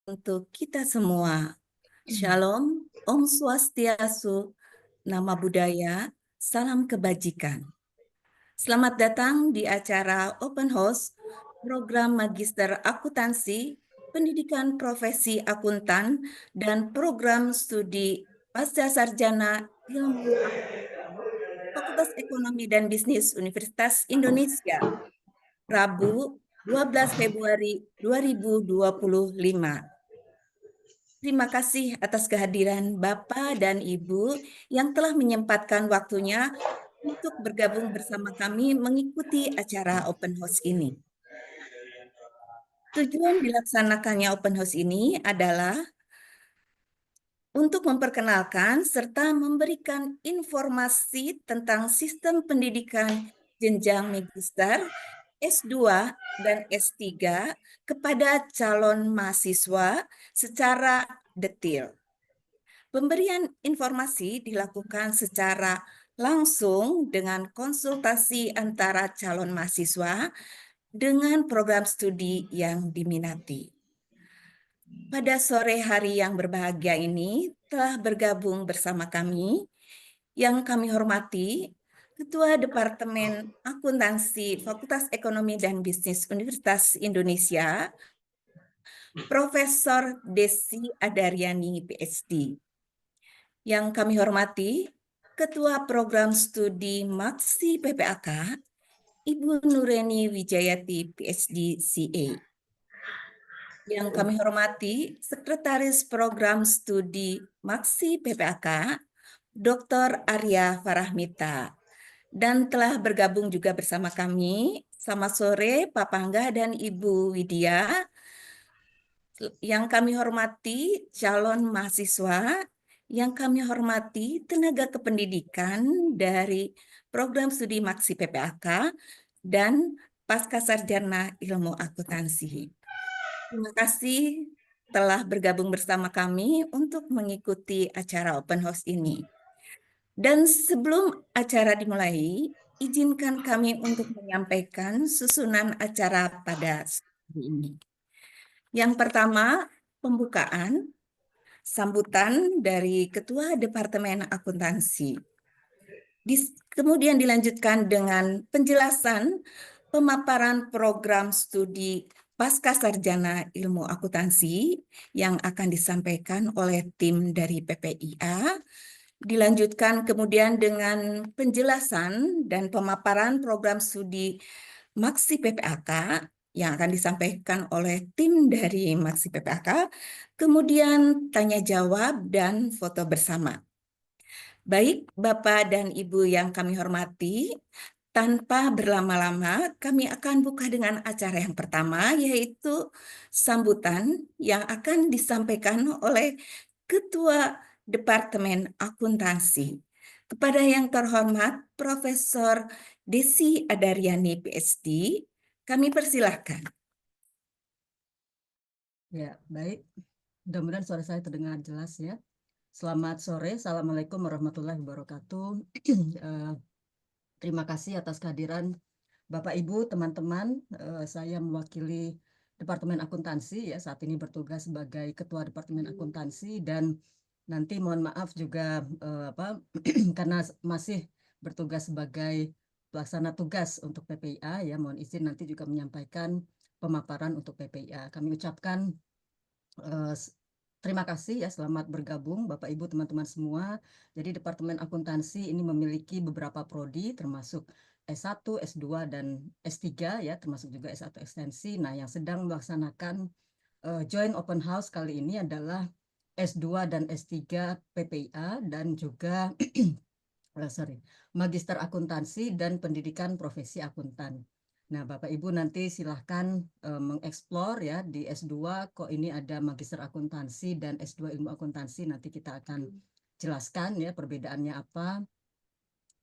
untuk kita semua. Shalom, Om Swastiastu, Nama Budaya, Salam Kebajikan. Selamat datang di acara Open House, Program Magister Akuntansi, Pendidikan Profesi Akuntan, dan Program Studi Pasca Sarjana Ilmu Akuntansi, Fakultas Ekonomi dan Bisnis Universitas Indonesia, Rabu 12 Februari 2025. Terima kasih atas kehadiran Bapak dan Ibu yang telah menyempatkan waktunya untuk bergabung bersama kami mengikuti acara Open House ini. Tujuan dilaksanakannya Open House ini adalah untuk memperkenalkan serta memberikan informasi tentang sistem pendidikan jenjang magister, S2, dan S3 kepada calon mahasiswa secara detail. Pemberian informasi dilakukan secara langsung dengan konsultasi antara calon mahasiswa dengan program studi yang diminati. Pada sore hari yang berbahagia ini telah bergabung bersama kami yang kami hormati Ketua Departemen Akuntansi Fakultas Ekonomi dan Bisnis Universitas Indonesia, Profesor Desi Adaryani, PhD. Yang kami hormati, Ketua Program Studi Maksi PPAK, Ibu Nureni Wijayati, PhD, CA. Yang kami hormati, Sekretaris Program Studi Maksi PPAK, Dr. Arya Farahmita. Dan telah bergabung juga bersama kami, selamat sore Pak Pangga dan Ibu Widya. Yang kami hormati, calon mahasiswa, yang kami hormati tenaga kependidikan dari program studi Maksi PPAK dan Pasca Sarjana Ilmu Akuntansi. Terima kasih telah bergabung bersama kami untuk mengikuti acara Open House ini. Dan sebelum acara dimulai, izinkan kami untuk menyampaikan susunan acara pada hari ini. Yang pertama, pembukaan, sambutan dari Ketua Departemen Akuntansi. Kemudian dilanjutkan dengan penjelasan pemaparan program studi Pasca Sarjana Ilmu Akuntansi yang akan disampaikan oleh tim dari PPIA. Dilanjutkan kemudian dengan penjelasan dan pemaparan program studi Maksi PPAK yang akan disampaikan oleh tim dari Maksi PPAK, kemudian tanya jawab dan foto bersama. Baik Bapak dan Ibu yang kami hormati, tanpa berlama-lama kami akan buka dengan acara yang pertama, yaitu sambutan yang akan disampaikan oleh Ketua Departemen Akuntansi. Kepada yang terhormat Profesor Desi Adaryani, PhD, kami persilahkan. Ya, baik. Mudah-mudahan suara saya terdengar jelas ya. Selamat sore, Assalamualaikum warahmatullahi wabarakatuh. Terima kasih atas kehadiran Bapak Ibu, teman-teman. Saya mewakili Departemen Akuntansi ya, saat ini bertugas sebagai Ketua Departemen Akuntansi dan nanti mohon maaf juga karena masih bertugas sebagai pelaksana tugas untuk PPIA ya, mohon izin nanti juga menyampaikan pemaparan untuk PPIA. Kami ucapkan terima kasih ya, selamat bergabung Bapak Ibu teman-teman semua. Jadi Departemen Akuntansi ini memiliki beberapa prodi termasuk S1, S2 dan S3 ya, termasuk juga S1 ekstensi. Nah, yang sedang melaksanakan joint open house kali ini adalah S2 dan S3 PPIA dan juga Magister Akuntansi dan Pendidikan Profesi Akuntan. Nah, Bapak Ibu nanti silahkan mengeksplor ya di S2 kok ini ada Magister Akuntansi dan S2 Ilmu Akuntansi. Nanti kita akan jelaskan ya perbedaannya apa.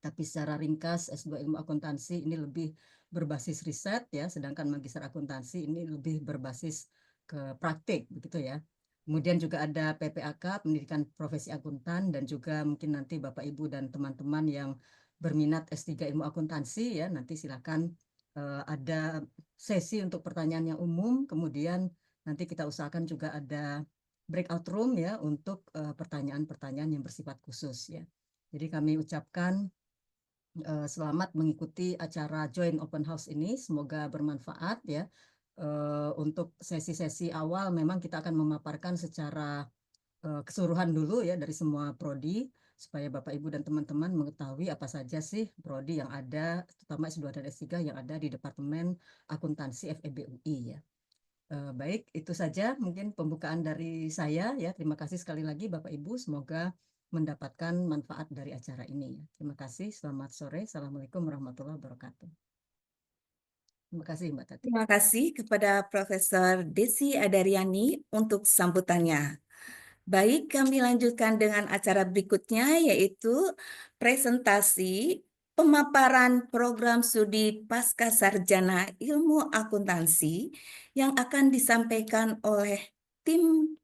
Tapi secara ringkas S2 Ilmu Akuntansi ini lebih berbasis riset ya, sedangkan Magister Akuntansi ini lebih berbasis ke praktik begitu ya. Kemudian juga ada PPAK, Pendidikan Profesi Akuntan, dan juga mungkin nanti Bapak Ibu dan teman-teman yang berminat S3 Ilmu Akuntansi ya, nanti silakan ada sesi untuk pertanyaan yang umum, kemudian nanti kita usahakan juga ada breakout room ya untuk pertanyaan-pertanyaan yang bersifat khusus ya. Jadi kami ucapkan selamat mengikuti acara Joint Open House ini, semoga bermanfaat ya. Untuk sesi-sesi awal memang kita akan memaparkan secara keseluruhan dulu ya dari semua prodi supaya Bapak Ibu dan teman-teman mengetahui apa saja sih prodi yang ada, terutama S2 dan S3 yang ada di Departemen Akuntansi FEB UI ya. Baik, itu saja mungkin pembukaan dari saya ya. Terima kasih sekali lagi Bapak Ibu, semoga mendapatkan manfaat dari acara ini ya. Terima kasih, selamat sore. Assalamualaikum warahmatullahi wabarakatuh. Terima kasih Mbak Tati. Terima kasih kepada Profesor Desi Adaryani untuk sambutannya. Baik, kami lanjutkan dengan acara berikutnya, yaitu presentasi pemaparan program studi Pasca Sarjana Ilmu Akuntansi yang akan disampaikan oleh tim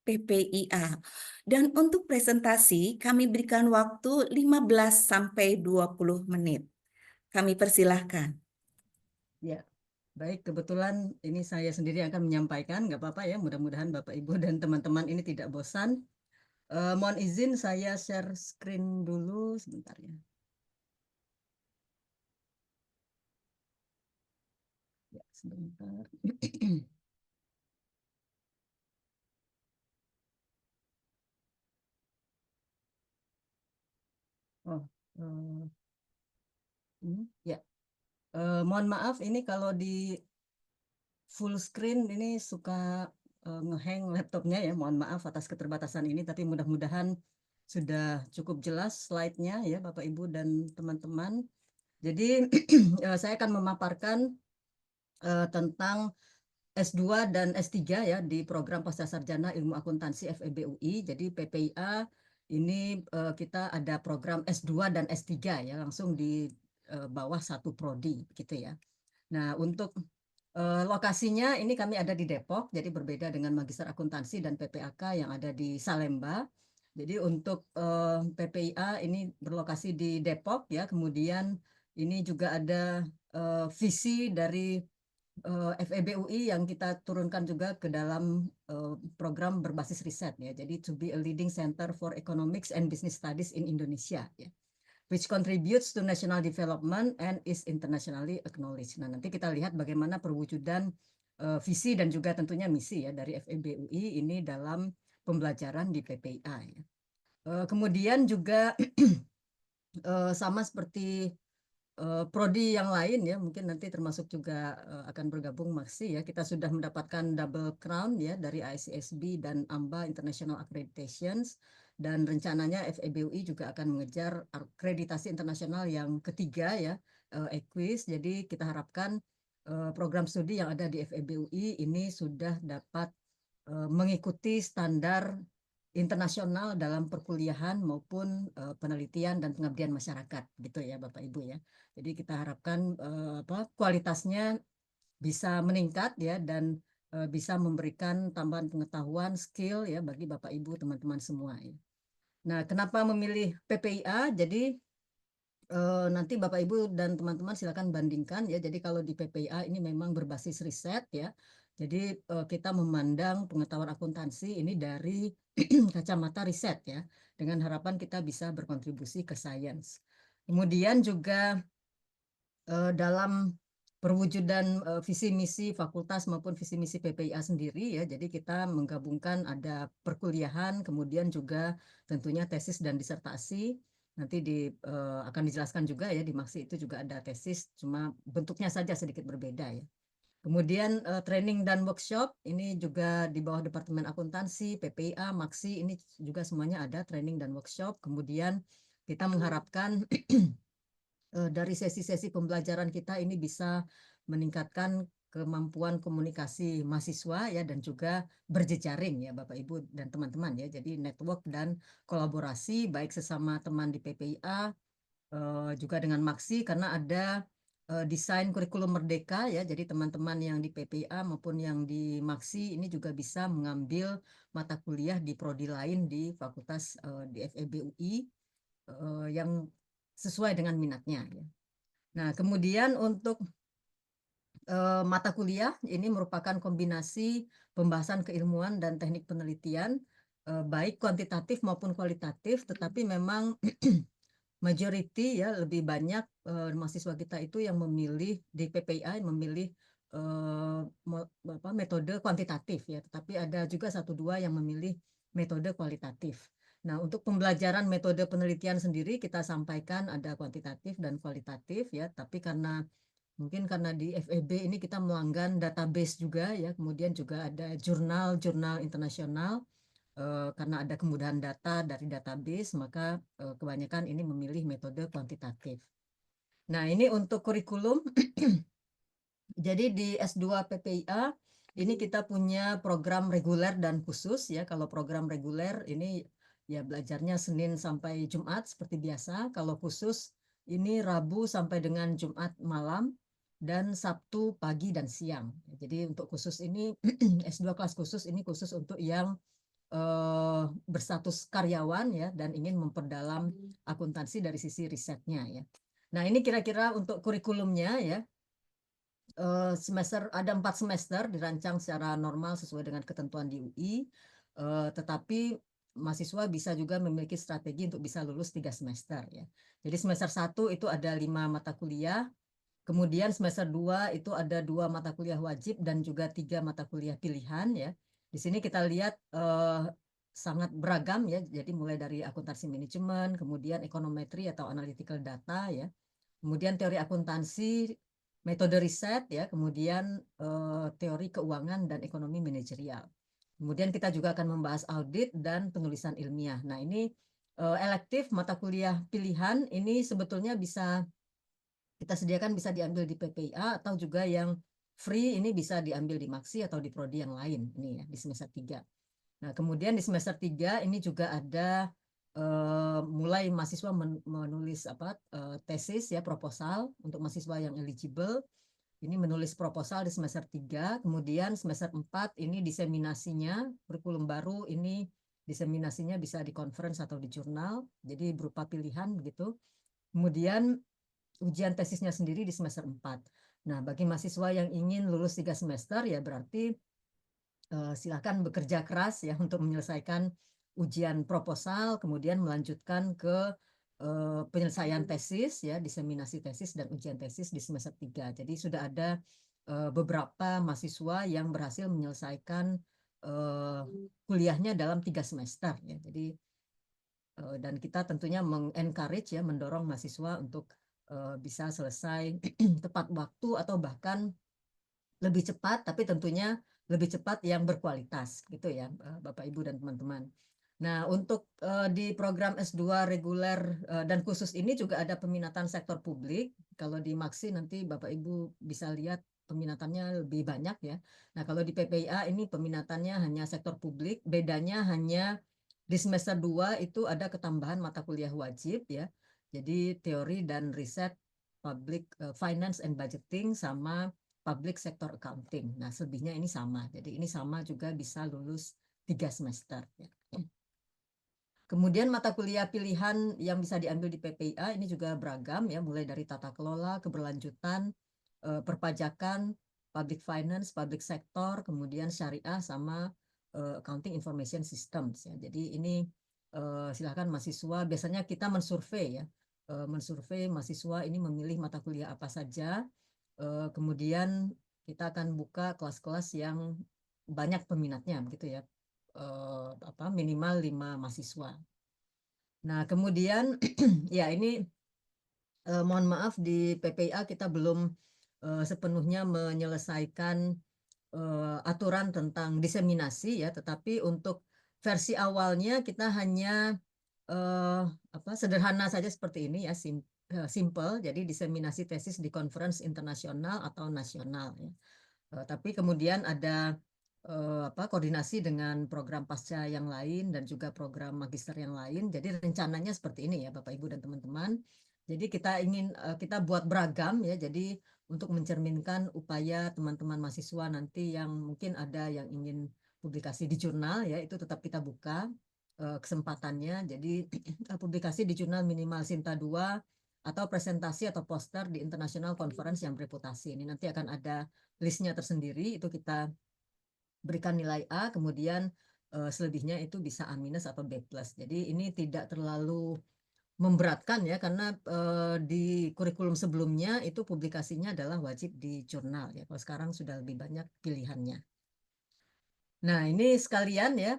PPIA. Dan untuk presentasi, kami berikan waktu 15 sampai 20 menit. Kami persilahkan. Ya, baik, kebetulan ini saya sendiri akan menyampaikan, nggak apa-apa ya, mudah-mudahan Bapak Ibu dan teman-teman ini tidak bosan. Mohon izin saya share screen dulu sebentar ya. Ya, sebentar. Oh, ini ya. Mohon maaf ini kalau di full screen ini suka ngehang laptopnya ya. Mohon maaf atas keterbatasan ini, tapi mudah-mudahan sudah cukup jelas slide-nya ya Bapak Ibu dan teman-teman. Jadi saya akan memaparkan tentang S2 dan S3 ya di program Pascasarjana Ilmu Akuntansi FEB UI. Jadi PPIA ini kita ada program S2 dan S3 ya langsung di bawah satu prodi gitu ya. Nah, untuk lokasinya ini kami ada di Depok, jadi berbeda dengan Magister Akuntansi dan PPAK yang ada di Salemba. Jadi untuk PPIA ini berlokasi di Depok ya, kemudian ini juga ada visi dari FEB UI yang kita turunkan juga ke dalam program berbasis riset ya. Jadi to be a leading center for economics and business studies in Indonesia ya, which contributes to national development and is internationally acknowledged. Nah, nanti kita lihat bagaimana perwujudan visi dan juga tentunya misi ya dari FEB UI ini dalam pembelajaran di PPIA ya. Kemudian juga sama seperti prodi yang lain ya, mungkin nanti termasuk juga akan bergabung Maksi ya. Kita sudah mendapatkan double crown ya dari ICSB dan AMBA International Accreditations, dan rencananya FEB UI juga akan mengejar akreditasi internasional yang ketiga ya, EQUIS. Jadi kita harapkan program studi yang ada di FEB UI ini sudah dapat mengikuti standar internasional dalam perkuliahan maupun penelitian dan pengabdian masyarakat gitu ya Bapak Ibu ya. Jadi kita harapkan kualitasnya bisa meningkat ya dan bisa memberikan tambahan pengetahuan, skill ya bagi Bapak Ibu teman-teman semua ya. Nah, kenapa memilih PPIA? Jadi nanti Bapak Ibu dan teman-teman silakan bandingkan ya. Jadi kalau di PPIA ini memang berbasis riset ya. Jadi kita memandang pengetahuan akuntansi ini dari kacamata riset ya, dengan harapan kita bisa berkontribusi ke sains. Kemudian juga dalam perwujudan visi misi fakultas maupun visi misi PPIA sendiri ya. Jadi kita menggabungkan ada perkuliahan, kemudian juga tentunya tesis dan disertasi. Nanti akan dijelaskan juga ya di Maksi itu juga ada tesis, cuma bentuknya saja sedikit berbeda ya. Kemudian training dan workshop ini juga di bawah Departemen Akuntansi, PPIA, Maksi ini juga semuanya ada training dan workshop. Kemudian kita mengharapkan dari sesi-sesi pembelajaran kita ini bisa meningkatkan kemampuan komunikasi mahasiswa ya dan juga berjejaring ya Bapak Ibu dan teman-teman ya. Jadi network dan kolaborasi baik sesama teman di PPIA juga dengan Maksi, karena ada desain kurikulum merdeka ya. Jadi teman-teman yang di PPIA maupun yang di Maksi ini juga bisa mengambil mata kuliah di prodi lain di fakultas di FEB UI yang sesuai dengan minatnya ya. Nah, kemudian untuk mata kuliah ini merupakan kombinasi pembahasan keilmuan dan teknik penelitian, baik kuantitatif maupun kualitatif, tetapi memang majority ya lebih banyak mahasiswa kita itu yang memilih di PPIA memilih metode kuantitatif ya, tetapi ada juga satu dua yang memilih metode kualitatif. Nah, untuk pembelajaran metode penelitian sendiri kita sampaikan ada kuantitatif dan kualitatif ya, tapi mungkin karena di FEB ini kita melanggan database juga ya, kemudian juga ada jurnal-jurnal internasional, karena ada kemudahan data dari database, maka kebanyakan ini memilih metode kuantitatif. Nah, ini untuk kurikulum. Jadi di S2 PPIA ini kita punya program reguler dan khusus ya. Kalau program reguler ini ya belajarnya Senin sampai Jumat seperti biasa. Kalau khusus ini Rabu sampai dengan Jumat malam dan Sabtu pagi dan siang. Jadi untuk khusus ini S2 kelas khusus ini khusus untuk yang berstatus karyawan ya dan ingin memperdalam akuntansi dari sisi risetnya ya. Nah, ini kira-kira untuk kurikulumnya ya. Semester ada 4 semester dirancang secara normal sesuai dengan ketentuan di UI, tetapi mahasiswa bisa juga memiliki strategi untuk bisa lulus 3 semester ya. Jadi semester 1 itu ada 5 mata kuliah, kemudian semester 2 itu ada 2 mata kuliah wajib dan juga 3 mata kuliah pilihan ya. Di sini kita lihat sangat beragam ya, jadi mulai dari akuntansi manajemen, kemudian ekonometri atau analytical data ya, kemudian teori akuntansi, metode riset ya, kemudian teori keuangan dan ekonomi manajerial. Kemudian kita juga akan membahas audit dan penulisan ilmiah. Nah, ini elektif mata kuliah pilihan ini sebetulnya bisa kita sediakan, bisa diambil di PPIA atau juga yang free ini bisa diambil di Maksi atau di prodi yang lain ini ya di semester 3. Nah, kemudian di semester 3 ini juga ada mulai mahasiswa menulis tesis ya, proposal untuk mahasiswa yang eligible. Ini menulis proposal di semester 3, kemudian semester 4 ini diseminasinya, kurikulum baru ini diseminasinya bisa di conference atau di jurnal, jadi berupa pilihan begitu. Kemudian ujian tesisnya sendiri di semester 4. Nah, bagi mahasiswa yang ingin lulus 3 semester ya berarti silakan bekerja keras ya untuk menyelesaikan ujian proposal, kemudian melanjutkan ke penyelesaian tesis ya, diseminasi tesis dan ujian tesis di semester 3. Jadi sudah ada beberapa mahasiswa yang berhasil menyelesaikan kuliahnya dalam 3 semester ya. Jadi dan kita tentunya mengencourage ya, mendorong mahasiswa untuk bisa selesai tepat waktu atau bahkan lebih cepat, tapi tentunya lebih cepat yang berkualitas gitu ya, Bapak Ibu dan teman-teman. Nah, untuk di program S2 reguler dan khusus ini juga ada peminatan sektor publik. Kalau di Maksi nanti Bapak Ibu bisa lihat peminatannya lebih banyak ya. Nah, kalau di PPIA ini peminatannya hanya sektor publik, bedanya hanya di semester 2 itu ada ketambahan mata kuliah wajib ya. Jadi teori dan riset public finance and budgeting sama public sector accounting. Nah, selebihnya ini sama. Jadi ini sama juga bisa lulus 3 semester. Ya. Kemudian mata kuliah pilihan yang bisa diambil di PPIA ini juga beragam ya, mulai dari tata kelola, keberlanjutan, perpajakan, public finance, public sector, kemudian syariah sama accounting information systems ya. Jadi ini silakan mahasiswa, biasanya kita mensurvei ya, mensurvei mahasiswa ini memilih mata kuliah apa saja. Kemudian kita akan buka kelas-kelas yang banyak peminatnya begitu ya, minimal 5 mahasiswa. Nah, kemudian ya ini mohon maaf di PPIA kita belum sepenuhnya menyelesaikan aturan tentang diseminasi ya, tetapi untuk versi awalnya kita hanya sederhana saja seperti ini ya, simple. Jadi diseminasi tesis di conference internasional atau nasional ya. Tapi kemudian ada koordinasi dengan program pasca yang lain dan juga program magister yang lain. Jadi rencananya seperti ini ya Bapak Ibu dan teman-teman. Jadi kita buat beragam ya. Jadi untuk mencerminkan upaya teman-teman mahasiswa nanti yang mungkin ada yang ingin publikasi di jurnal ya, itu tetap kita buka kesempatannya. Jadi publikasi di jurnal minimal Sinta 2 atau presentasi atau poster di international conference yang bereputasi. Ini nanti akan ada listnya tersendiri, itu kita berikan nilai A, kemudian selebihnya itu bisa A minus atau B plus. Jadi ini tidak terlalu memberatkan ya, karena di kurikulum sebelumnya itu publikasinya adalah wajib di jurnal ya. Kalau sekarang sudah lebih banyak pilihannya. Nah, ini sekalian ya,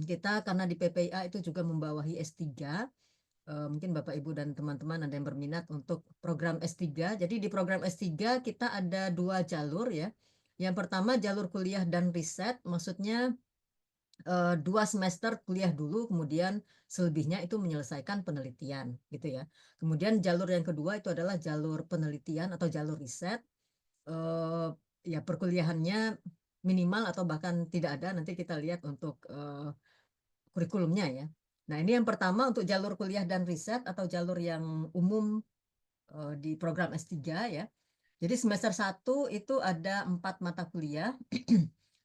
kita karena di PPIA itu juga membawahi S3, mungkin Bapak Ibu dan teman-teman ada yang berminat untuk program S3. Jadi di program S3 kita ada 2 jalur ya. Yang pertama jalur kuliah dan riset, maksudnya 2 semester kuliah dulu, kemudian selebihnya itu menyelesaikan penelitian gitu ya. Kemudian jalur yang kedua itu adalah jalur penelitian atau jalur riset. eh, Ya perkuliahannya minimal atau bahkan tidak ada, nanti kita lihat untuk kurikulumnya ya. Nah, ini yang pertama untuk jalur kuliah dan riset atau jalur yang umum di program S3 ya. Jadi semester 1 itu ada 4 mata kuliah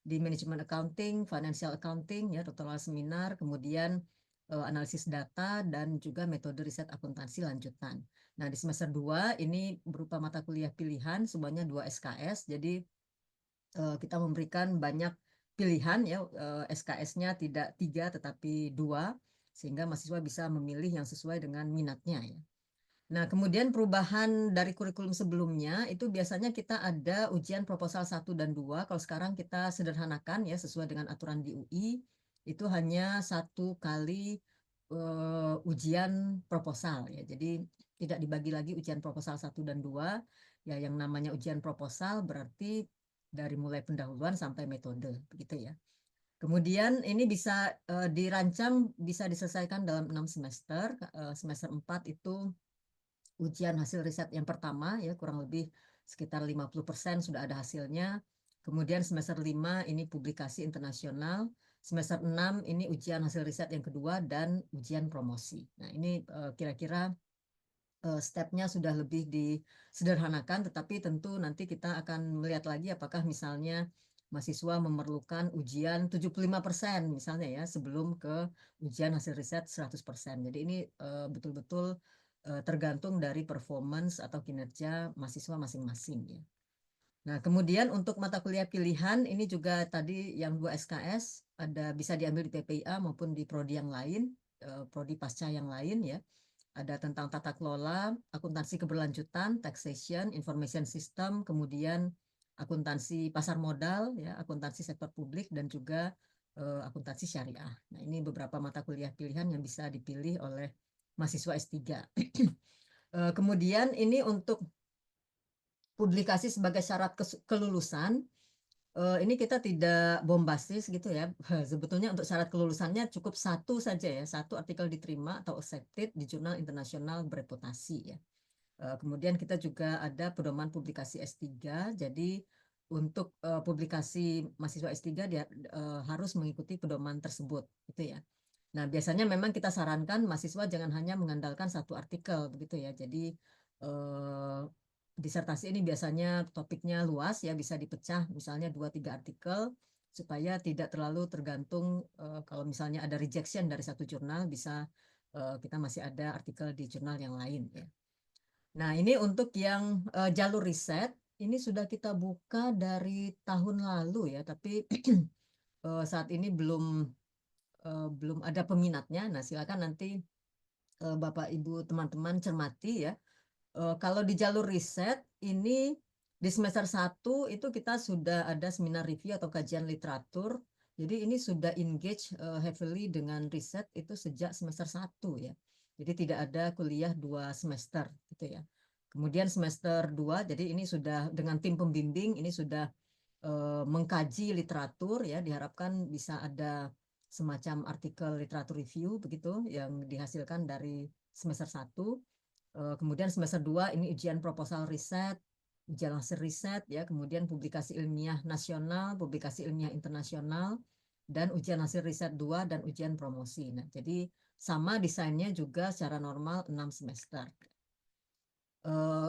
di manajemen accounting, financial accounting ya, total seminar, kemudian analisis data dan juga metode riset akuntansi lanjutan. Nah, di semester 2 ini berupa mata kuliah pilihan sebanyak 2 SKS. Jadi kita memberikan banyak pilihan ya, SKS-nya tidak 3 tetapi 2, sehingga mahasiswa bisa memilih yang sesuai dengan minatnya ya. Nah, kemudian perubahan dari kurikulum sebelumnya itu biasanya kita ada ujian proposal 1 dan 2. Kalau sekarang kita sederhanakan ya, sesuai dengan aturan di UI, itu hanya 1 kali ujian proposal ya. Jadi tidak dibagi lagi ujian proposal 1 dan 2. Ya, yang namanya ujian proposal berarti dari mulai pendahuluan sampai metode begitu ya. Kemudian ini bisa dirancang, bisa diselesaikan dalam 6 semester. Semester 4 itu ujian hasil riset yang pertama ya, kurang lebih sekitar 50% sudah ada hasilnya. Kemudian semester 5 ini publikasi internasional, semester 6 ini ujian hasil riset yang kedua dan ujian promosi. Nah, ini kira-kira stepnya sudah lebih disederhanakan, tetapi tentu nanti kita akan melihat lagi apakah misalnya mahasiswa memerlukan ujian 75% misalnya ya, sebelum ke ujian hasil riset 100%. Jadi ini betul-betul tergantung dari performance atau kinerja mahasiswa masing-masing ya. Nah, kemudian untuk mata kuliah pilihan ini juga tadi yang 2 SKS ada bisa diambil di PPIA maupun di prodi yang lain, prodi pasca yang lain ya. Ada tentang tata kelola, akuntansi keberlanjutan, taxation, information system, kemudian akuntansi pasar modal, ya, akuntansi sektor publik, dan juga akuntansi syariah. Nah, ini beberapa mata kuliah pilihan yang bisa dipilih oleh mahasiswa S3. Kemudian ini untuk publikasi sebagai syarat kelulusan, ini kita tidak bombastis gitu ya. Sebetulnya untuk syarat kelulusannya cukup 1 saja ya, 1 artikel diterima atau accepted di jurnal internasional bereputasi ya. Kemudian kita juga ada pedoman publikasi S3. Jadi untuk publikasi mahasiswa S3 dia harus mengikuti pedoman tersebut gitu ya. Nah, biasanya memang kita sarankan mahasiswa jangan hanya mengandalkan 1 artikel begitu ya. Jadi disertasi ini biasanya topiknya luas ya, bisa dipecah misalnya 2-3 artikel supaya tidak terlalu tergantung, kalau misalnya ada rejection dari 1 jurnal, bisa kita masih ada artikel di jurnal yang lain ya. Nah, ini untuk yang jalur riset ini sudah kita buka dari tahun lalu ya, tapi saat ini belum ada peminatnya. Nah, silakan nanti Bapak Ibu teman-teman cermati ya. Kalau di jalur riset ini di semester 1 itu kita sudah ada seminar review atau kajian literatur. Jadi ini sudah engage heavily dengan riset itu sejak semester 1 ya. Jadi tidak ada kuliah 2 semester gitu ya. Kemudian semester 2 jadi ini sudah dengan tim pembimbing, ini sudah mengkaji literatur ya, diharapkan bisa ada semacam artikel literatur review begitu yang dihasilkan dari semester 1. Kemudian semester 2 ini ujian proposal riset, ujian hasil riset ya, kemudian publikasi ilmiah nasional, publikasi ilmiah internasional, dan ujian hasil riset 2 dan ujian promosi. Nah, jadi sama desainnya juga secara normal 6 semester.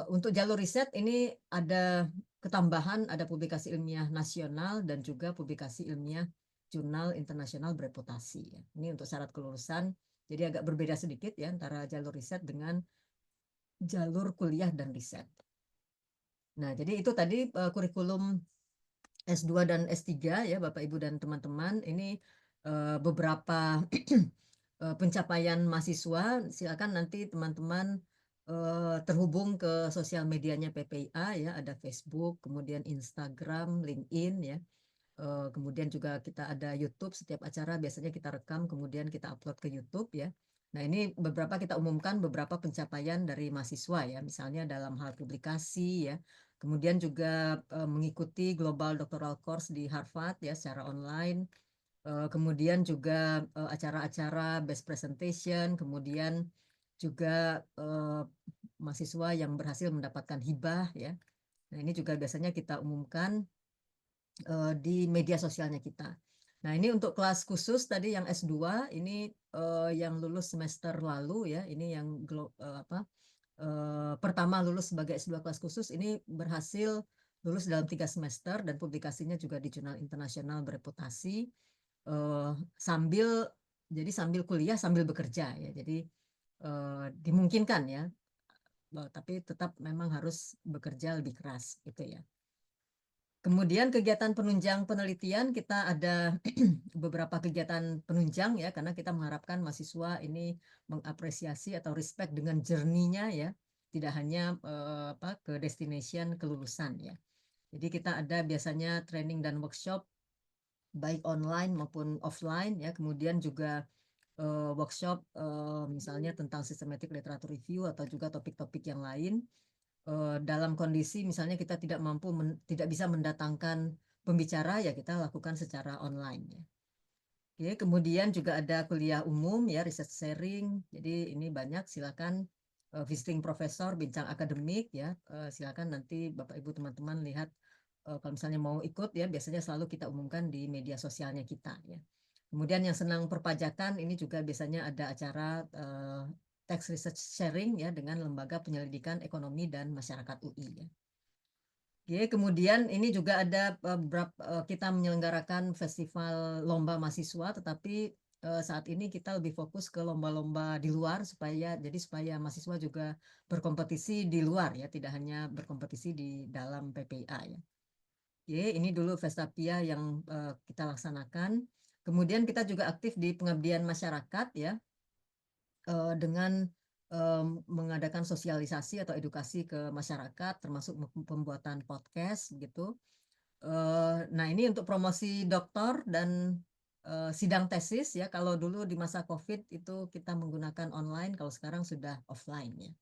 Untuk jalur riset ini ada ketambahan, ada publikasi ilmiah nasional dan juga publikasi ilmiah jurnal internasional bereputasi ya. Ini untuk syarat kelulusan, jadi agak berbeda sedikit ya antara jalur riset dengan jalur kuliah dan riset. Nah, jadi itu tadi kurikulum S2 dan S3 ya Bapak Ibu dan teman-teman. Ini beberapa pencapaian mahasiswa. Silakan nanti teman-teman terhubung ke sosial medianya PPIA ya, ada Facebook, kemudian Instagram, LinkedIn ya. Kemudian juga kita ada YouTube, setiap acara biasanya kita rekam, kemudian kita upload ke YouTube ya. Nah, ini beberapa kita umumkan beberapa pencapaian dari mahasiswa ya, misalnya dalam hal publikasi ya. Kemudian juga mengikuti Global Doctoral Course di Harvard ya secara online. Kemudian juga acara-acara best presentation, kemudian juga mahasiswa yang berhasil mendapatkan hibah ya. Nah, ini juga biasanya kita umumkan di media sosialnya kita. Nah, ini untuk kelas khusus tadi yang S2, ini yang lulus semester lalu ya, ini yang pertama lulus sebagai S2 kelas khusus, ini berhasil lulus dalam 3 semester dan publikasinya juga di jurnal internasional bereputasi, sambil kuliah sambil bekerja ya. Jadi dimungkinkan ya, tapi tetap memang harus bekerja lebih keras gitu ya. Kemudian kegiatan penunjang penelitian, kita ada beberapa kegiatan penunjang ya, karena kita mengharapkan mahasiswa ini mengapresiasi atau respect dengan journey-nya ya, tidak hanya ke destination kelulusan ya. Jadi kita ada biasanya training dan workshop baik online maupun offline ya, kemudian juga workshop misalnya tentang systematic literature review atau juga topik-topik yang lain. Dalam kondisi misalnya kita tidak bisa mendatangkan pembicara ya, kita lakukan secara online ya. Oke, kemudian juga ada kuliah umum ya, research sharing. Jadi ini banyak, silakan visiting profesor, bincang akademik ya. Silakan nanti Bapak Ibu teman-teman lihat kalau misalnya mau ikut ya, biasanya selalu kita umumkan di media sosialnya kita ya. Kemudian yang senang perpajakan, ini juga biasanya ada acara tax research sharing ya dengan Lembaga Penyelidikan Ekonomi dan Masyarakat UI ya. Oke, kemudian ini juga ada kita menyelenggarakan festival lomba mahasiswa, tetapi saat ini kita lebih fokus ke lomba-lomba di luar supaya mahasiswa juga berkompetisi di luar ya, tidak hanya berkompetisi di dalam PPIA ya. Oke, ini dulu Vestapia yang kita laksanakan. Kemudian kita juga aktif di pengabdian masyarakat ya, dengan mengadakan sosialisasi atau edukasi ke masyarakat, termasuk pembuatan podcast gitu. Nah, ini untuk promosi doktor dan sidang tesis ya. Kalau dulu di masa COVID itu kita menggunakan online, kalau sekarang sudah offline ya.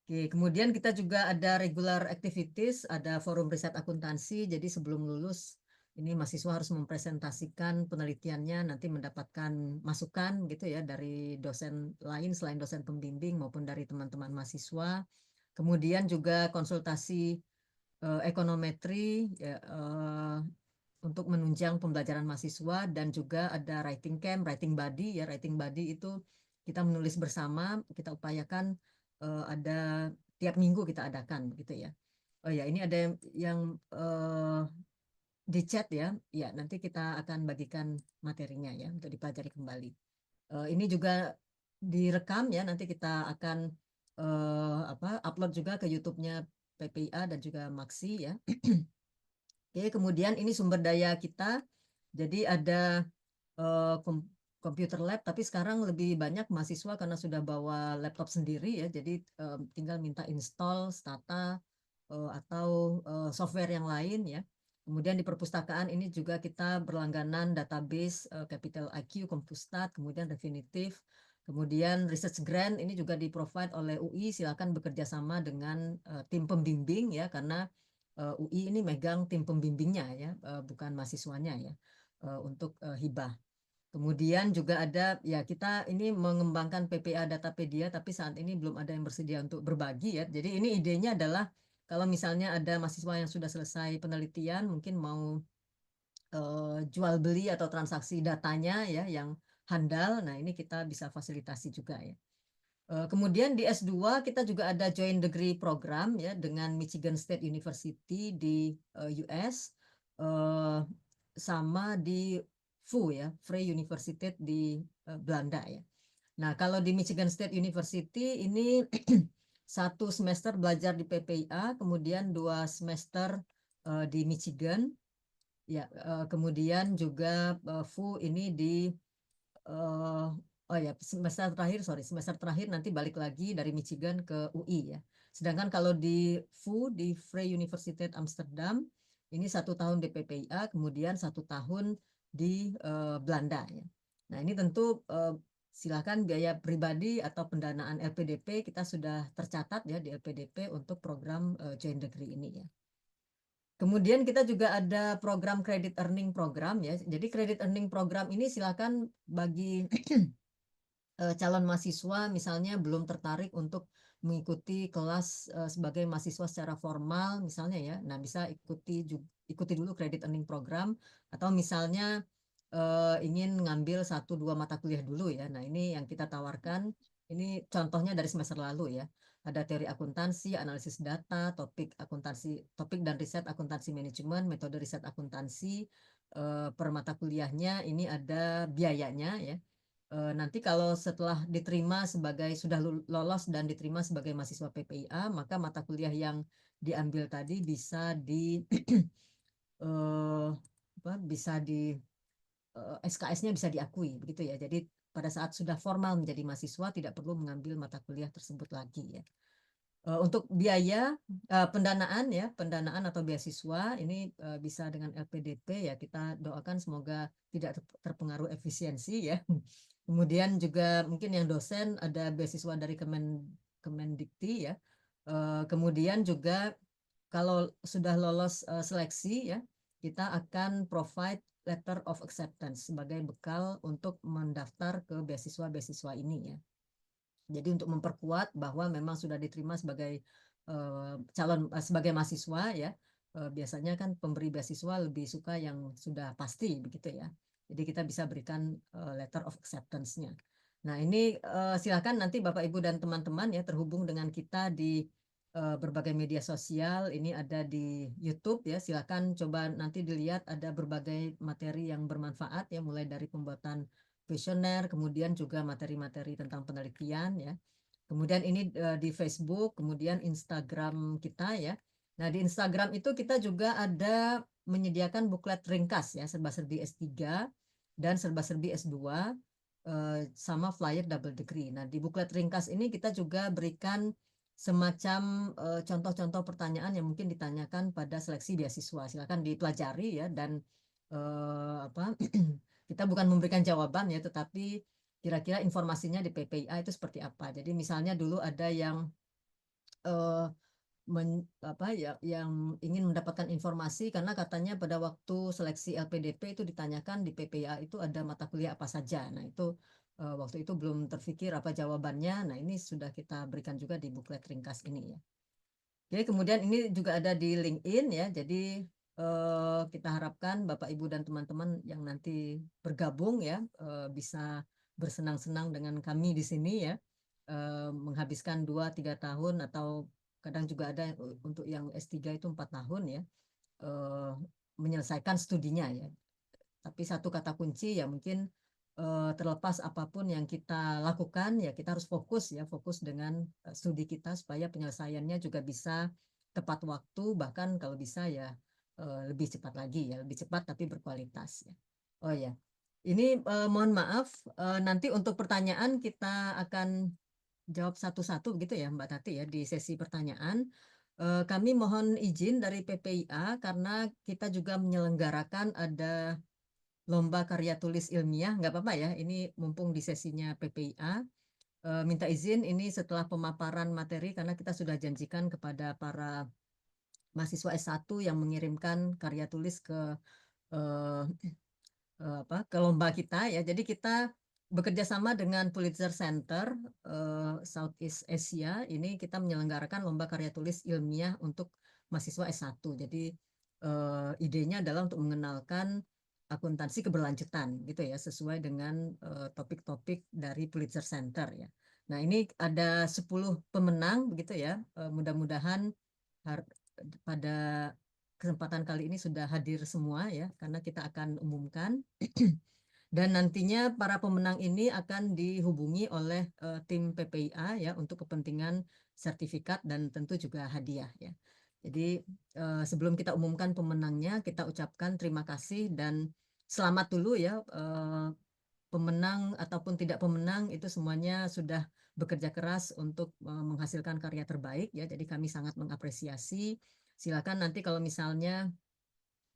Oke, kemudian kita juga ada regular activities, ada forum riset akuntansi. Jadi sebelum lulus ini mahasiswa harus mempresentasikan penelitiannya, nanti mendapatkan masukan gitu ya dari dosen lain selain dosen pembimbing maupun dari teman-teman mahasiswa. Kemudian juga konsultasi ekonometri ya, untuk menunjang pembelajaran mahasiswa, dan juga ada writing camp, writing buddy ya. Writing buddy itu kita menulis bersama, kita upayakan ada tiap minggu kita adakan gitu ya. Oh ya, ini ada yang di chat ya. Ya, nanti kita akan bagikan materinya ya untuk dipelajari kembali. Ini juga direkam ya, nanti kita akan upload juga ke YouTube-nya PPIA dan juga Maksi ya. Oke, kemudian ini sumber daya kita. Jadi ada computer lab, tapi sekarang lebih banyak mahasiswa karena sudah bawa laptop sendiri ya. Jadi tinggal minta install Stata atau software yang lain ya. Kemudian di perpustakaan ini juga kita berlangganan database Capital IQ, Compustat, kemudian Refinitiv. Kemudian research grant ini juga di-provide oleh UI, silakan bekerja sama dengan tim pembimbing ya, karena UI ini megang tim pembimbingnya ya, bukan mahasiswanya ya, untuk hibah. Kemudian juga ada ya, kita ini mengembangkan PPA Datapedia, tapi saat ini belum ada yang bersedia untuk berbagi ya. Jadi ini idenya adalah kalau misalnya ada mahasiswa yang sudah selesai penelitian, mungkin mau jual beli atau transaksi datanya ya yang handal, nah ini kita bisa fasilitasi juga ya. Kemudian di S2 kita juga ada joint degree program ya dengan Michigan State University di US, sama di VU ya, Vrije Universiteit di Belanda ya. Nah, kalau di Michigan State University ini 1 semester belajar di PPIA, kemudian 2 semester di Michigan, ya. Kemudian juga FU ini di oh ya, semester terakhir nanti balik lagi dari Michigan ke UI, ya. Sedangkan kalau di FU di Vrije Universiteit Amsterdam ini 1 tahun di PPIA, kemudian 1 tahun di Belanda, ya. Nah, ini tentu silakan biaya pribadi atau pendanaan LPDP kita sudah tercatat ya di LPDP untuk program joint degree ini, ya. Kemudian kita juga ada program credit earning program, ya. Jadi credit earning program ini silakan bagi calon mahasiswa misalnya belum tertarik untuk mengikuti kelas sebagai mahasiswa secara formal misalnya, ya. Nah, bisa ikuti dulu credit earning program, atau misalnya ingin ngambil 1-2 mata kuliah dulu, ya. Nah, ini yang kita tawarkan. Ini contohnya dari semester lalu, ya. Ada teori akuntansi, analisis data, topik dan riset akuntansi manajemen, metode riset akuntansi. Per mata kuliahnya ini ada biayanya, ya. Nanti kalau setelah diterima sudah lolos dan diterima sebagai mahasiswa PPIA, maka mata kuliah yang diambil tadi bisa di eh, bisa di SKS-nya bisa diakui, begitu, ya. Jadi pada saat sudah formal menjadi mahasiswa tidak perlu mengambil mata kuliah tersebut lagi, ya. Untuk biaya pendanaan, ya, pendanaan atau beasiswa ini bisa dengan LPDP, ya. Kita doakan semoga tidak terpengaruh efisiensi, ya. Kemudian juga mungkin yang dosen ada beasiswa dari Kemendikti, ya. Kemudian juga kalau sudah lolos seleksi, ya, kita akan provide letter of acceptance sebagai bekal untuk mendaftar ke beasiswa-beasiswa ini, ya. Jadi untuk memperkuat bahwa memang sudah diterima sebagai sebagai mahasiswa, ya. Biasanya kan pemberi beasiswa lebih suka yang sudah pasti, begitu, ya. Jadi kita bisa berikan letter of acceptance-nya. Nah, ini silakan nanti Bapak Ibu dan teman-teman, ya, terhubung dengan kita di berbagai media sosial. Ini ada di YouTube, ya. Silakan coba nanti dilihat, ada berbagai materi yang bermanfaat, ya, mulai dari pembuatan kuesioner, kemudian juga materi-materi tentang penelitian, ya. Kemudian ini di Facebook, kemudian Instagram kita, ya. Nah, di Instagram itu kita juga ada menyediakan buklet ringkas, ya, serba-serbi S3 dan serba-serbi S2 sama flyer double degree. Nah, di buklet ringkas ini kita juga berikan semacam contoh-contoh pertanyaan yang mungkin ditanyakan pada seleksi beasiswa. Silakan dipelajari, ya, dan apa kita bukan memberikan jawaban, ya, tetapi kira-kira informasinya di PPIA itu seperti apa. Jadi misalnya dulu ada yang eh, yang ingin mendapatkan informasi karena katanya pada waktu seleksi LPDP itu ditanyakan di PPIA itu ada mata kuliah apa saja. Nah, itu waktu itu belum terfikir apa jawabannya. Nah, ini sudah kita berikan juga di buklet ringkas ini, ya. Oke, kemudian ini juga ada di LinkedIn, ya. Jadi kita harapkan Bapak Ibu dan teman-teman yang nanti bergabung, ya, bisa bersenang-senang dengan kami di sini, ya. Menghabiskan 2-3 tahun atau kadang juga ada untuk yang S3 itu 4 tahun, ya. eh, Menyelesaikan studinya, ya. Tapi satu kata kunci, ya, mungkin terlepas apapun yang kita lakukan, ya, kita harus fokus, ya, fokus dengan studi kita supaya penyelesaiannya juga bisa tepat waktu, bahkan kalau bisa, ya, lebih cepat lagi, ya, lebih cepat tapi berkualitas, ya. Oh, ya, ini mohon maaf, nanti untuk pertanyaan kita akan jawab satu-satu, gitu, ya, Mbak Tati, ya, di sesi pertanyaan. Kami mohon izin dari PPIA karena kita juga menyelenggarakan ada lomba karya tulis ilmiah. Nggak apa-apa, ya, ini mumpung di sesinya PPIA. Minta izin ini setelah pemaparan materi karena kita sudah janjikan kepada para mahasiswa S1 yang mengirimkan karya tulis eh, ke lomba kita, ya. Jadi kita bekerja sama dengan Pulitzer Center Southeast Asia. Ini kita menyelenggarakan lomba karya tulis ilmiah untuk mahasiswa S1. Jadi idenya adalah untuk mengenalkan akuntansi keberlanjutan, gitu, ya, sesuai dengan topik-topik dari Pulitzer Center, ya. Nah, ini ada 10 pemenang, begitu, ya. Mudah-mudahan pada kesempatan kali ini sudah hadir semua, ya, karena kita akan umumkan. Dan nantinya para pemenang ini akan dihubungi oleh tim PPIA ya untuk kepentingan sertifikat dan tentu juga hadiah ya. Jadi sebelum kita umumkan pemenangnya, kita ucapkan terima kasih dan selamat dulu ya, pemenang ataupun tidak pemenang itu semuanya sudah bekerja keras untuk menghasilkan karya terbaik ya. Jadi kami sangat mengapresiasi. Silakan nanti kalau misalnya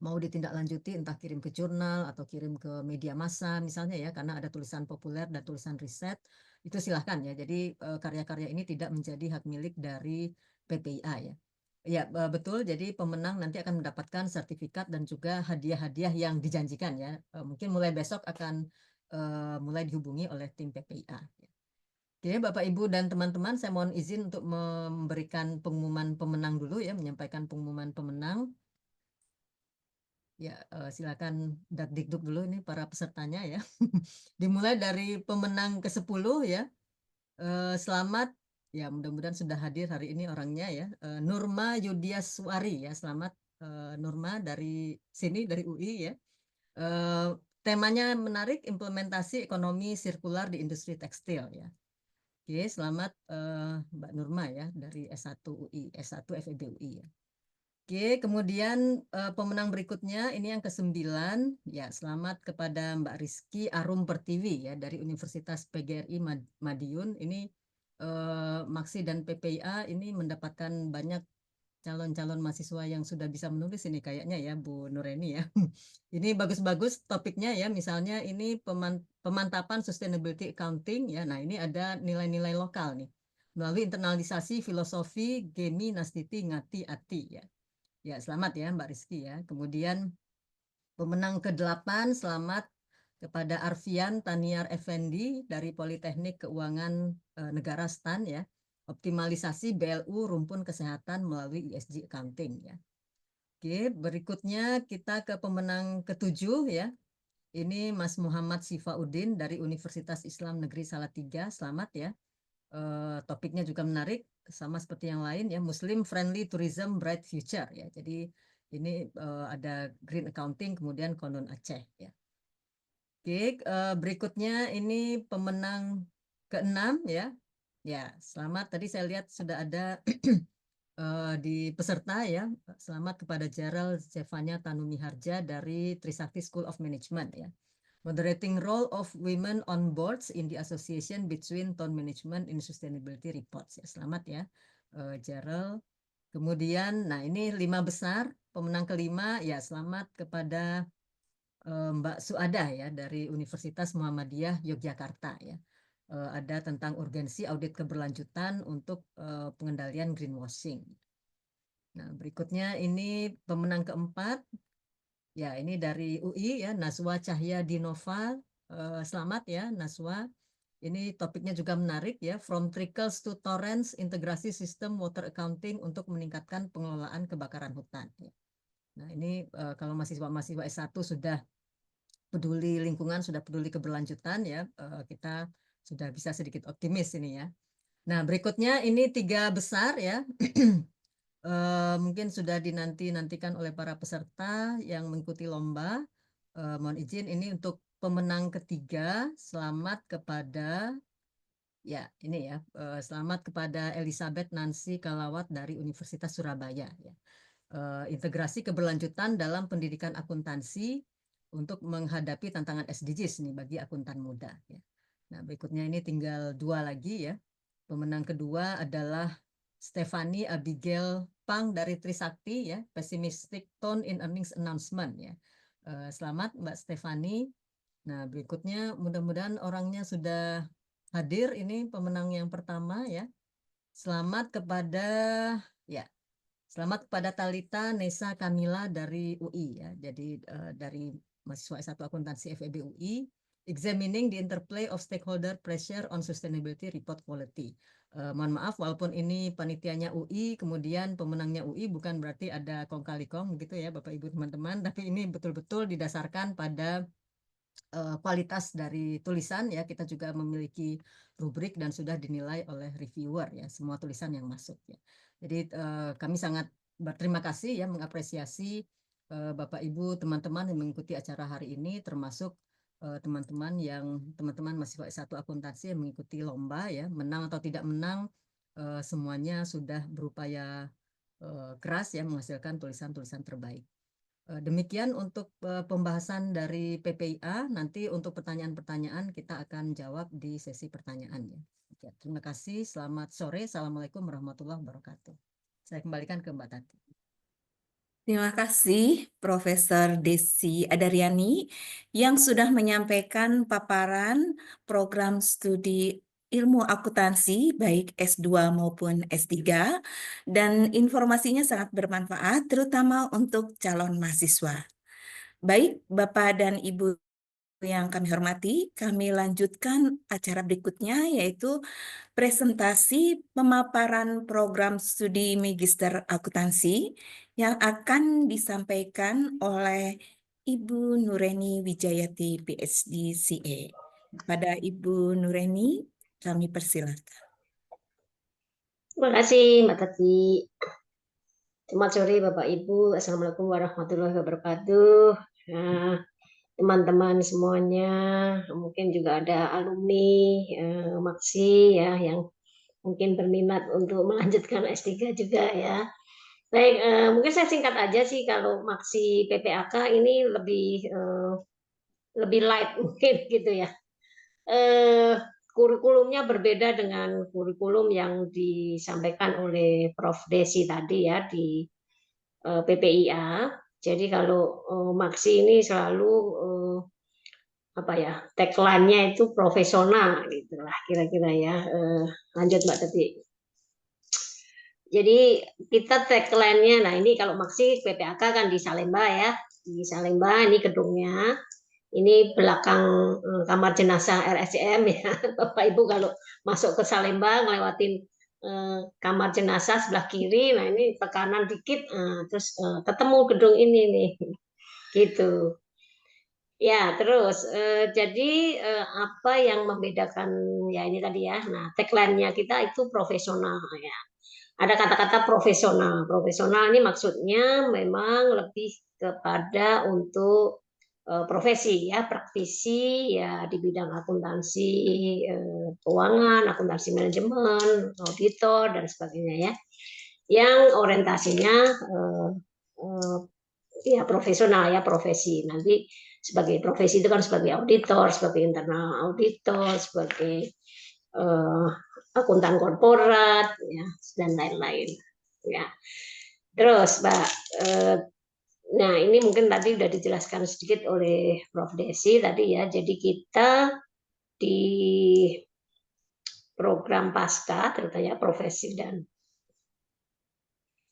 mau ditindaklanjuti entah kirim ke jurnal atau kirim ke media massa misalnya ya, karena ada tulisan populer dan tulisan riset, itu silahkan ya. Jadi karya-karya ini tidak menjadi hak milik dari PPIA ya. Ya betul, jadi pemenang nanti akan mendapatkan sertifikat dan juga hadiah-hadiah yang dijanjikan ya. Mungkin mulai besok akan mulai dihubungi oleh tim PPIA. Oke, Bapak Ibu dan teman-teman, saya mohon izin untuk memberikan pengumuman pemenang dulu ya, menyampaikan pengumuman pemenang. Ya, silakan dakdikduk dulu ini para pesertanya ya. Dimulai dari pemenang ke-10 ya. Selamat ya, mudah-mudahan sudah hadir hari ini orangnya ya. Nurma Yudiaswari ya. Selamat Nurma dari sini dari UI ya. Eh, Temanya menarik, implementasi ekonomi sirkular di industri tekstil ya. Oke, selamat Mbak Nurma ya dari S1 UI, S1 FEB UI ya. Oke, kemudian pemenang berikutnya ini yang ke-9 ya, selamat kepada Mbak Rizky Arum Pertiwi ya dari Universitas PGRI Madiun. Ini Maksi dan PPIA ini mendapatkan banyak calon-calon mahasiswa yang sudah bisa menulis ini kayaknya ya Bu Nureni ya. Ini bagus-bagus topiknya ya, misalnya ini pemantapan sustainability accounting ya. Nah, ini ada nilai-nilai lokal nih melalui internalisasi filosofi Gemi Nastiti Ngati Ati ya. Ya, selamat ya Mbak Rizky ya. Kemudian pemenang ke-8, selamat kepada Arfian Taniar Effendi dari Politeknik Keuangan Negara STAN ya. Optimalisasi BLU rumpun kesehatan melalui ESG accounting ya. Oke, berikutnya kita ke pemenang ke-7 ya. Ini Mas Muhammad Sifauddin dari Universitas Islam Negeri Salatiga. Selamat ya. Topiknya juga menarik sama seperti yang lain ya, Muslim Friendly Tourism Bright Future ya. Jadi ini ada Green Accounting kemudian Konon Aceh ya. Oke, berikutnya ini pemenang ke-6 ya. Ya, selamat. Tadi saya lihat sudah ada di peserta ya. Selamat kepada Gerald Zevanya Tanumi Harja dari Trisakti School of Management ya. Moderating role of women on boards in the association between town management in sustainability reports. Ya, selamat ya, Gerald. Kemudian, nah ini 5 besar, pemenang ke-5 ya, selamat kepada Mbak Suada ya dari Universitas Muhammadiyah Yogyakarta ya. Ada tentang urgensi audit keberlanjutan untuk pengendalian greenwashing. Nah, berikutnya ini pemenang keempat. Ya, ini dari UI ya, Naswa Cahya Dinova. Selamat ya, Naswa. Ini topiknya juga menarik ya, From Trickles to Torrents, Integrasi Sistem Water Accounting untuk meningkatkan pengelolaan kebakaran hutan. Ya. Nah, ini kalau mahasiswa-mahasiswa S1 sudah peduli lingkungan, sudah peduli keberlanjutan ya, kita sudah bisa sedikit optimis ini ya. Nah, berikutnya ini 3 besar ya. Mungkin sudah dinanti-nantikan oleh para peserta yang mengikuti lomba. Mohon izin ini untuk pemenang ketiga, selamat kepada ya ini ya, selamat kepada Elizabeth Nancy Kalawat dari Universitas Surabaya ya. Integrasi keberlanjutan dalam pendidikan akuntansi untuk menghadapi tantangan SDGs nih bagi akuntan muda ya. Nah, berikutnya ini tinggal 2 lagi ya. Pemenang kedua adalah Stephanie Abigail Pang dari Trisakti ya, Pessimistic Tone in Earnings Announcement ya. Selamat Mbak Stephanie. Nah, berikutnya mudah-mudahan orangnya sudah hadir, ini pemenang yang pertama ya. Selamat kepada ya, selamat kepada Talita Nesa Kamila dari UI ya. Jadi dari mahasiswa S1 Akuntansi FEB UI, examining the interplay of stakeholder pressure on sustainability report quality. Mohon maaf walaupun ini panitianya UI, kemudian pemenangnya UI, bukan berarti ada kong kali kong gitu ya Bapak Ibu teman-teman, tapi ini betul-betul didasarkan pada kualitas dari tulisan ya. Kita juga memiliki rubrik dan sudah dinilai oleh reviewer ya semua tulisan yang masuk ya. Jadi kami sangat berterima kasih ya, mengapresiasi Bapak Ibu teman-teman yang mengikuti acara hari ini, termasuk teman-teman mahasiswa S1 akuntansi yang mengikuti lomba ya, menang atau tidak menang, semuanya sudah berupaya keras ya menghasilkan tulisan-tulisan terbaik. Demikian untuk pembahasan dari PPIA. Nanti untuk pertanyaan-pertanyaan kita akan jawab di sesi pertanyaan ya. Oke, terima kasih. Selamat sore. Assalamualaikum warahmatullahi wabarakatuh. Saya kembalikan ke Mbak Tati. Terima kasih Profesor Desi Adaryani yang sudah menyampaikan paparan program studi ilmu akuntansi baik S2 maupun S3 dan informasinya sangat bermanfaat terutama untuk calon mahasiswa. Baik Bapak dan Ibu yang kami hormati, kami lanjutkan acara berikutnya yaitu presentasi pemaparan program studi Magister Akuntansi yang akan disampaikan oleh Ibu Nureni Wijayati, PhD, CA. Pada Ibu Nureni, kami persilakan. Terima kasih Mbak Tati. Selamat sore Bapak Ibu. Assalamualaikum warahmatullahi wabarakatuh. Nah, teman-teman semuanya, mungkin juga ada alumni Maksi ya yang mungkin berminat untuk melanjutkan S3 juga ya. Baik, mungkin saya singkat aja sih kalau Maksi PPAK ini lebih light mungkin gitu ya. Kurikulumnya berbeda dengan kurikulum yang disampaikan oleh Prof. Desi tadi ya di PPIA. Jadi kalau Maksi ini selalu tagline-nya itu profesional gitulah kira-kira ya. Lanjut Mbak Tati. Jadi kita tagline-nya, nah ini kalau Maksi PPAK kan di Salemba ya, di Salemba ini gedungnya. Ini belakang kamar jenazah RSCM ya, Bapak Ibu kalau masuk ke Salemba ngelewatin kamar jenazah sebelah kiri, nah ini tekanan dikit, terus ketemu gedung ini nih, gitu. Ya terus jadi apa yang membedakan ya ini tadi ya, nah tagline-nya kita itu profesional ya. Ada kata-kata profesional. Profesional ini maksudnya memang lebih kepada untuk profesi ya, praktisi ya di bidang akuntansi keuangan, akuntansi manajemen, auditor dan sebagainya ya. Yang orientasinya ya profesional ya, profesi. Nanti sebagai profesi itu kan sebagai auditor, sebagai internal auditor, sebagai akuntan korporat ya dan lain-lain ya. Terus Mbak, nah ini mungkin tadi sudah dijelaskan sedikit oleh Prof. Desi tadi ya. Jadi kita di program pasca terutama profesi dan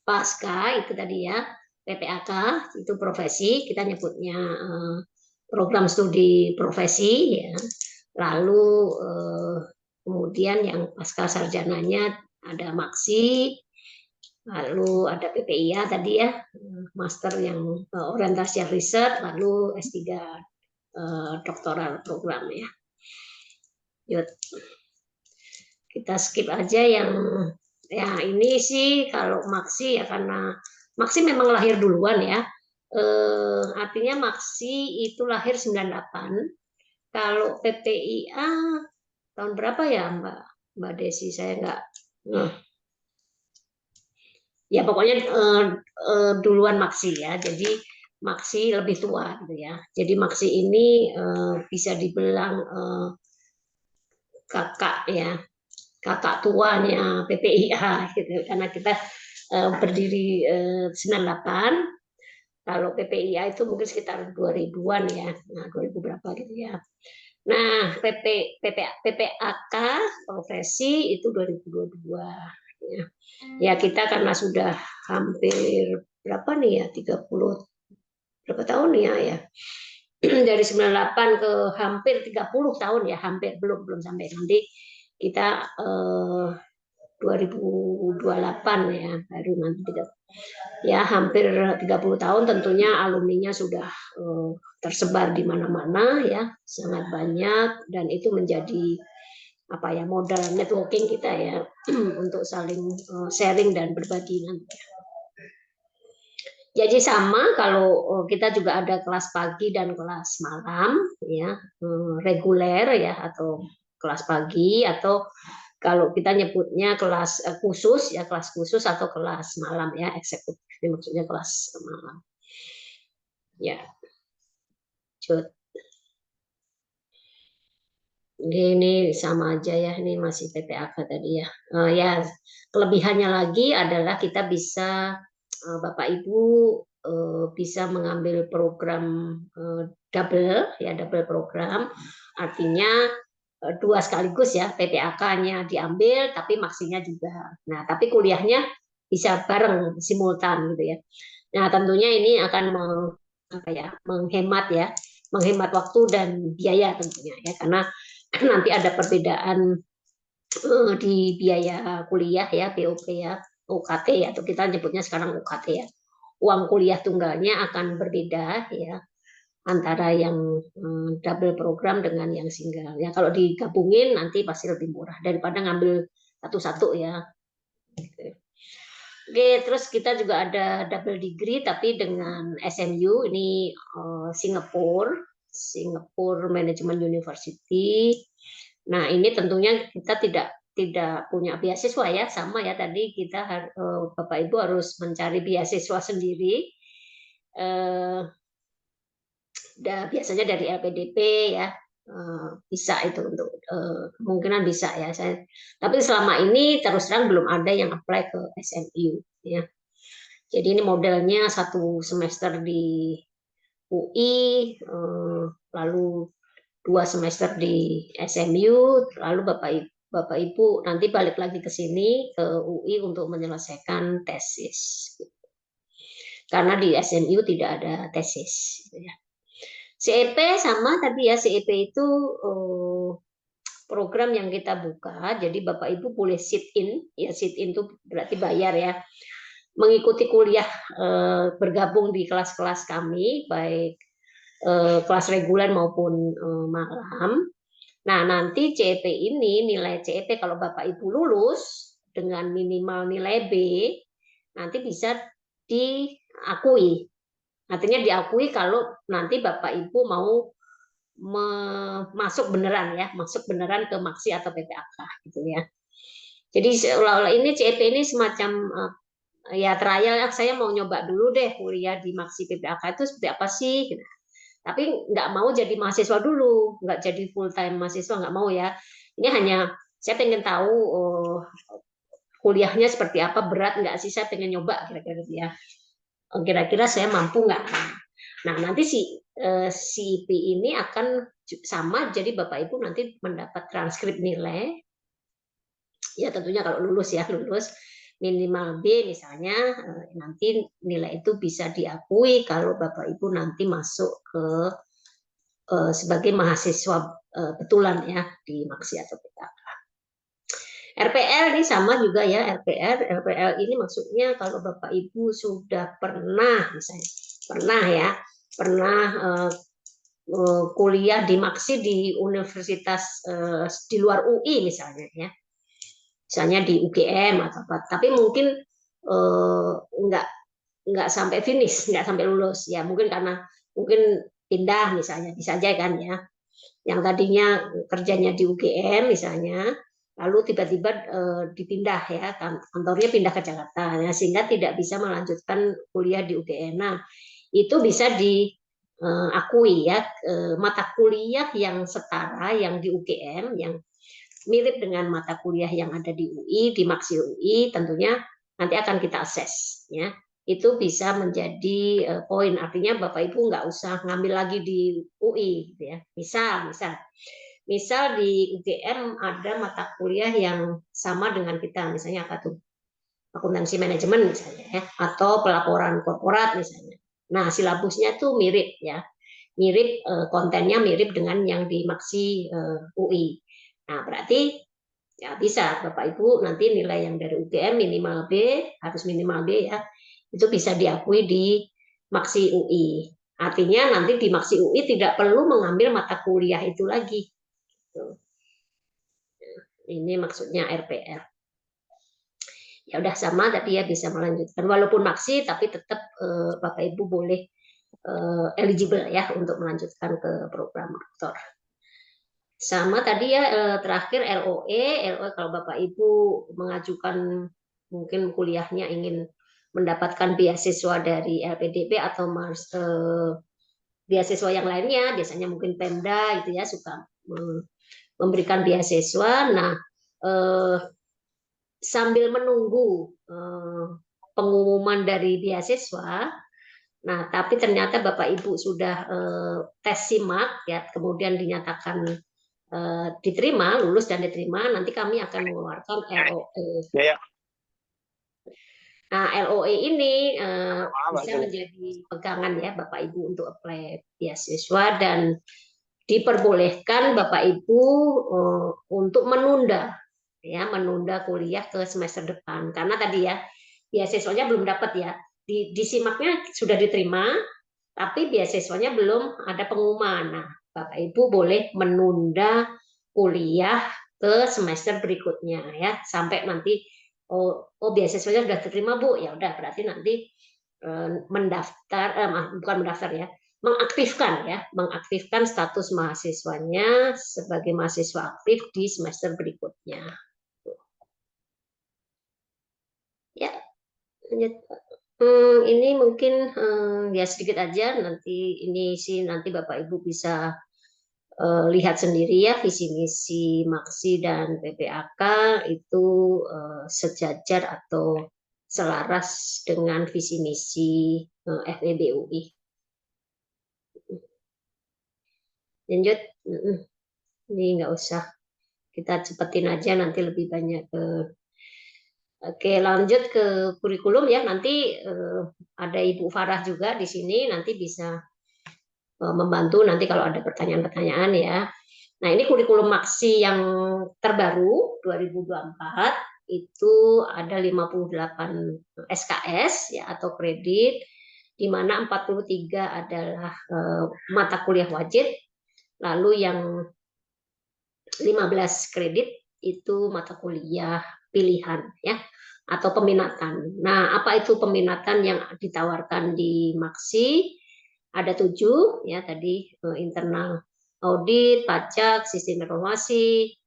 pasca itu tadi ya, PPAK itu profesi, kita nyebutnya program studi profesi ya. Lalu kemudian yang pasca sarjananya ada Maksi, lalu ada PPIA tadi ya, master yang orientasi riset, lalu S3 doktoral program ya. Yuk. Kita skip aja yang ya ini sih kalau Maksi ya karena Maksi memang lahir duluan ya. Artinya Maksi itu lahir 98. Kalau PPIA tahun berapa ya Mbak Desi? Saya nggak. Ya pokoknya duluan Maksi ya. Jadi Maksi lebih tua gitu ya. Jadi Maksi ini bisa dibilang kakak ya, kakak tuanya PPIA gitu. Karena kita berdiri 98. Kalau PPIA itu mungkin sekitar 2000-an ya. Nah, 2000 berapa gitu ya. Nah, PPAK profesi itu 2022 ya. Ya kita karena sudah hampir berapa nih ya, 30 berapa tahun ya ya. Dari 98 ke hampir 30 tahun ya, hampir belum sampai nanti kita 2028 ya, baru nanti ya hampir 30 tahun tentunya alumninya sudah tersebar di mana-mana ya, sangat banyak dan itu menjadi apa ya modal networking kita ya untuk saling sharing dan berbagi nanti. Jadi sama kalau kita juga ada kelas pagi dan kelas malam ya, reguler ya, atau kelas pagi, atau kalau kita nyebutnya kelas khusus ya, kelas khusus atau kelas malam ya, eksekutif ini maksudnya kelas malam. Ya, Cut. Ini sama aja ya, ini masih PPAK tadi ya. Ya, kelebihannya lagi adalah kita bisa, Bapak Ibu bisa mengambil program double ya, double program. Artinya dua sekaligus ya, PPAK-nya diambil tapi maksinya juga. Nah, tapi kuliahnya bisa bareng simultan gitu ya. Nah, tentunya ini akan menghemat ya, menghemat waktu dan biaya tentunya ya, karena nanti ada perbedaan di biaya kuliah ya, BOP ya, UKT ya, atau kita nyebutnya sekarang UKT ya. Uang kuliah tunggalnya akan berbeda ya, antara yang double program dengan yang single. Ya kalau digabungin nanti pasti lebih murah daripada ngambil satu-satu ya. Oke, terus kita juga ada double degree tapi dengan SMU, ini Singapore Management University. Nah, ini tentunya kita tidak punya beasiswa ya, sama ya tadi kita Bapak Ibu harus mencari beasiswa sendiri. Biasanya dari LPDP ya, bisa itu untuk kemungkinan bisa ya. Tapi selama ini terus terang belum ada yang apply ke SMU ya. Jadi ini modelnya 1 semester di UI, lalu 2 semester di SMU, lalu Bapak Ibu nanti balik lagi ke sini ke UI untuk menyelesaikan tesis. Karena di SMU tidak ada tesis gitu ya. CEP sama tadi ya, CEP itu program yang kita buka, jadi Bapak Ibu boleh sit in, ya sit in itu berarti bayar ya, mengikuti kuliah, bergabung di kelas-kelas kami, baik kelas reguler maupun malam. Nah, nanti CEP ini, nilai CEP kalau Bapak Ibu lulus dengan minimal nilai B, nanti bisa diakui. Artinya diakui kalau nanti Bapak Ibu mau masuk beneran ya, masuk beneran ke Maksi atau PPAK gitu ya. Jadi seolah-olah ini CEP ini semacam ya trial ya, saya mau nyoba dulu deh kuliah di Maksi PPAK itu seperti apa sih. Tapi nggak mau jadi mahasiswa dulu, nggak jadi full time mahasiswa, nggak mau ya. Ini hanya saya pengen tahu kuliahnya seperti apa, berat nggak sih, saya pengen nyoba kira-kira ya. Kira-kira saya mampu nggak? Nah, nanti si CIP ini akan sama, jadi Bapak Ibu nanti mendapat transkrip nilai. Ya tentunya kalau lulus ya, lulus minimal B misalnya, nanti nilai itu bisa diakui kalau Bapak Ibu nanti masuk ke sebagai mahasiswa betulan ya di Maksi atau PKK. RPL ini sama juga ya, RPL ini maksudnya kalau Bapak Ibu sudah pernah misalnya, pernah kuliah di Maksi di universitas di luar UI misalnya ya, misalnya di UGM atau apa, tapi mungkin nggak sampai finish, nggak sampai lulus ya, mungkin karena mungkin pindah misalnya, bisa aja kan ya, yang tadinya kerjanya di UGM misalnya, lalu tiba-tiba dipindah ya, kantornya pindah ke Jakarta ya, sehingga tidak bisa melanjutkan kuliah di UGM. Nah, itu bisa diakui ya, mata kuliah yang setara yang di UGM, yang mirip dengan mata kuliah yang ada di UI, di Maksi UI, tentunya nanti akan kita assess ya. Itu bisa menjadi poin, artinya Bapak Ibu nggak usah ngambil lagi di UI gitu ya. Misal di UGM ada mata kuliah yang sama dengan kita, misalnya apa tuh? Akuntansi manajemen misalnya ya, atau pelaporan korporat misalnya. Nah, silabusnya tuh mirip ya. Mirip, kontennya mirip dengan yang di Maksi UI. Nah, berarti ya bisa Bapak Ibu nanti nilai yang dari UGM minimal B, harus minimal B ya, itu bisa diakui di Maksi UI. Artinya nanti di Maksi UI tidak perlu mengambil mata kuliah itu lagi. Ini maksudnya RPR. ya udah sama tadi ya, bisa melanjutkan walaupun maksi, tapi tetap Bapak Ibu boleh eligible ya untuk melanjutkan ke program doktor. Sama tadi ya terakhir LOE kalau Bapak Ibu mengajukan mungkin kuliahnya ingin mendapatkan beasiswa dari LPDP atau beasiswa yang lainnya, biasanya mungkin Pemda itu ya suka memberikan beasiswa. Nah, sambil menunggu pengumuman dari beasiswa, nah tapi ternyata Bapak Ibu sudah tes SIMAK ya, kemudian dinyatakan diterima, lulus dan diterima, nanti kami akan mengeluarkan LOE. Nah, LOE ini bisa menjadi pegangan ya Bapak Ibu untuk apply beasiswa, dan diperbolehkan Bapak Ibu untuk menunda kuliah ke semester depan, karena tadi ya beasiswanya belum dapat ya, di SIMAK-nya sudah diterima, tapi beasiswanya belum ada pengumuman. Nah, Bapak Ibu boleh menunda kuliah ke semester berikutnya ya, sampai nanti beasiswanya sudah diterima Bu, ya udah berarti nanti mengaktifkan status mahasiswanya sebagai mahasiswa aktif di semester berikutnya. Ya, ini mungkin ya sedikit aja, nanti ini sih nanti Bapak Ibu bisa lihat sendiri ya, visi misi Maksi dan PPAK itu sejajar atau selaras dengan visi misi FEB UI. Lanjut, ini nggak usah, kita cepetin aja, nanti lebih banyak. Oke, lanjut ke kurikulum ya, nanti ada Ibu Farah juga di sini, nanti bisa membantu nanti kalau ada pertanyaan-pertanyaan ya. Nah, ini kurikulum Maksi yang terbaru 2024, itu ada 58 SKS ya atau kredit, di mana 43 adalah mata kuliah wajib, lalu yang 15 kredit itu mata kuliah pilihan ya atau peminatan. Nah, apa itu peminatan yang ditawarkan di Maksi? Ada 7 ya tadi, internal audit, pajak, sistem informasi,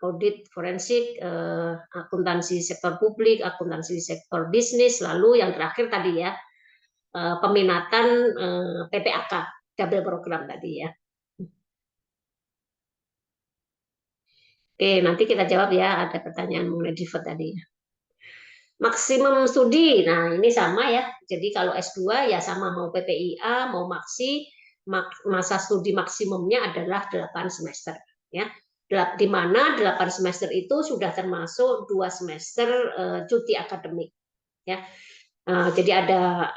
audit forensik, akuntansi sektor publik, akuntansi sektor bisnis, lalu yang terakhir tadi ya peminatan PPAK, double program tadi ya. Oke, nanti kita jawab ya, ada pertanyaan mengenai DIVET tadi. Maksimum studi, nah ini sama ya. Jadi kalau S2 ya sama, mau PPIA, mau Maksi, masa studi maksimumnya adalah 8 semester. Ya. Di mana 8 semester itu sudah termasuk 2 semester cuti akademik. Ya. Jadi ada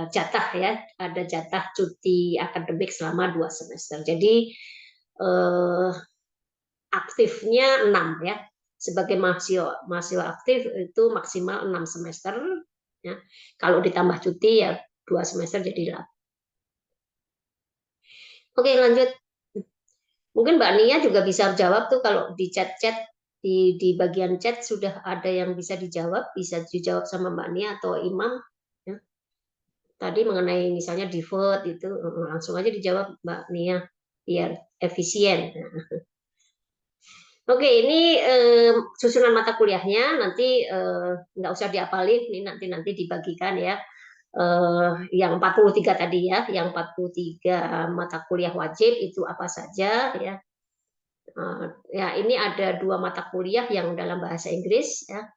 jatah ya, ada jatah cuti akademik selama 2 semester. Jadi aktifnya 6 ya. Sebagai mahasiswa aktif itu maksimal 6 semester ya. Kalau ditambah cuti ya 2 semester jadi 8. Oke, lanjut. Mungkin Mbak Nia juga bisa jawab tuh kalau di chat-chat, di bagian chat sudah ada yang bisa dijawab sama Mbak Nia atau Imam ya. Tadi mengenai misalnya default itu langsung aja dijawab Mbak Nia biar efisien. Oke, ini susunan mata kuliahnya nanti nggak usah diapalin, ini nanti dibagikan ya. Yang 43 tadi ya, yang 43 mata kuliah wajib itu apa saja ya. Ya, ini ada 2 mata kuliah yang dalam bahasa Inggris ya.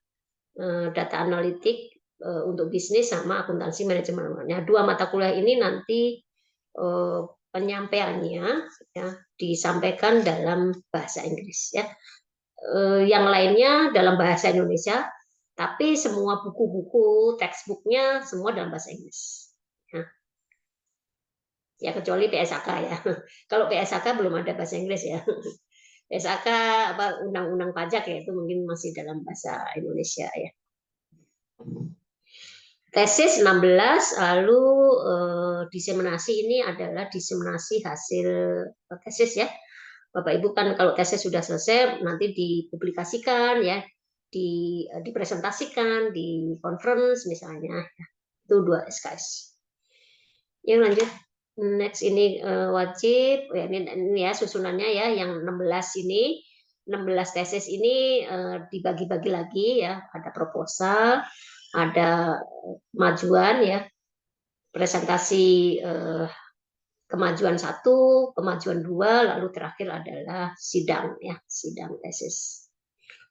Data analitik untuk bisnis sama akuntansi manajemen. Ya, 2 mata kuliah ini nanti penyampaiannya ya disampaikan dalam bahasa Inggris ya. Yang lainnya dalam bahasa Indonesia, tapi semua buku-buku textbooknya semua dalam bahasa Inggris. Ya kecuali PSAK ya. Kalau PSAK belum ada bahasa Inggris ya. PSAK apa undang-undang pajak ya itu mungkin masih dalam bahasa Indonesia ya. Tesis 16, lalu diseminasi ini adalah diseminasi hasil tesis ya. Bapak Ibu kan kalau tesis sudah selesai nanti dipublikasikan ya, dipresentasikan di conference misalnya. Itu 2 SKS. Yang lanjut. Next ini wajib ya, ini ya susunannya ya, yang 16 ini 16 tesis ini dibagi-bagi lagi ya, ada proposal, ada kemajuan ya, presentasi kemajuan 1, kemajuan 2, lalu terakhir adalah sidang ya, sidang tesis.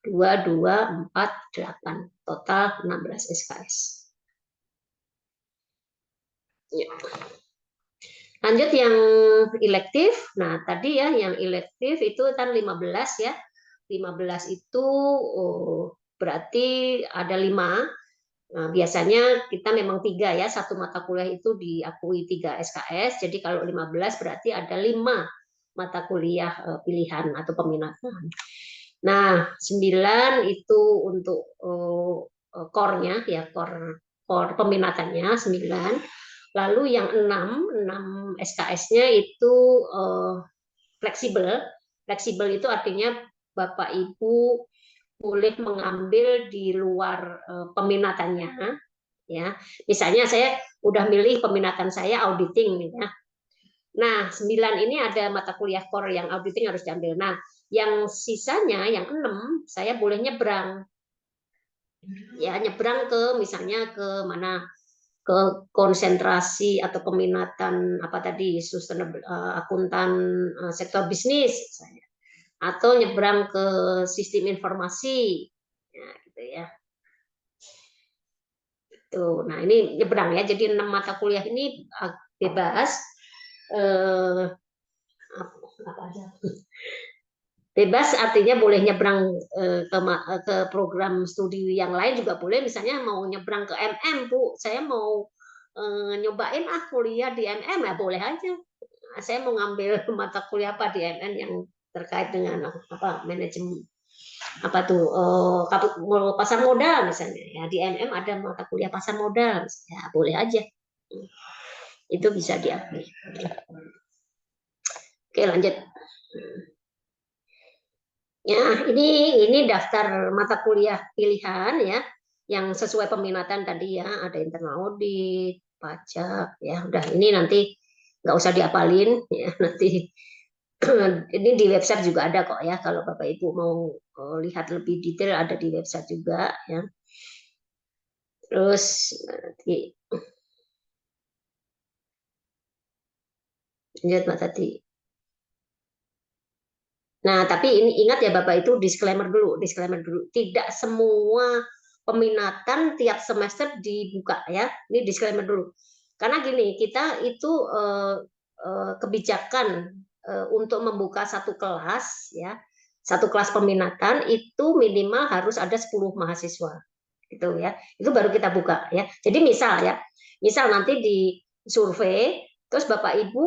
2, 2, 4, 8, total 16 SKS. Ya. Lanjut yang elektif. Nah, tadi ya yang elektif itu kan 15 ya. 15 itu berarti ada 5. Nah, biasanya kita memang 3 ya, satu mata kuliah itu diakui 3 SKS. Jadi kalau 15 berarti ada 5 mata kuliah pilihan atau peminatan. Nah, 9 itu untuk core-nya ya, core peminatannya 9. Lalu yang 6 SKS-nya itu fleksibel. Fleksibel itu artinya Bapak Ibu boleh mengambil di luar peminatannya ya. Misalnya saya udah milih peminatan saya auditing nih ya. Nah, 9 ini ada mata kuliah core yang auditing harus diambil. Nah, yang sisanya yang 6 saya boleh nyebrang. Ya, nyebrang ke misalnya ke mana? Ke konsentrasi atau peminatan apa tadi sustainable akuntan sektor bisnis misalnya, atau nyebrang ke sistem informasi ya, gitu ya. Tuh, nah ini nyebrang ya, jadi 6 mata kuliah ini bebas apa aja. Bebas artinya boleh nyebrang ke program studi yang lain juga boleh, misalnya mau nyebrang ke MM Bu, saya mau nyobain kuliah di MM ya boleh aja. Saya mau ngambil mata kuliah apa di MM yang terkait dengan apa manajemen apa tuh pasar modal misalnya ya, di MM ada mata kuliah pasar modal ya boleh aja, itu bisa diambil. Oke lanjut. Ya, ini daftar mata kuliah pilihan ya, yang sesuai peminatan tadi ya, ada internal audit, pajak ya, udah ini nanti nggak usah diapalin ya, nanti ini di website juga ada kok ya, kalau Bapak Ibu mau lihat lebih detail ada di website juga ya. Terus nanti lihat Mbak tadi. Nah, tapi ini ingat ya Bapak itu disclaimer dulu. Tidak semua peminatan tiap semester dibuka ya. Ini disclaimer dulu. Karena gini, kita itu kebijakan untuk membuka satu kelas ya. Satu kelas peminatan itu minimal harus ada 10 mahasiswa. Gitu ya. Itu baru kita buka ya. Jadi misal nanti di survei terus Bapak Ibu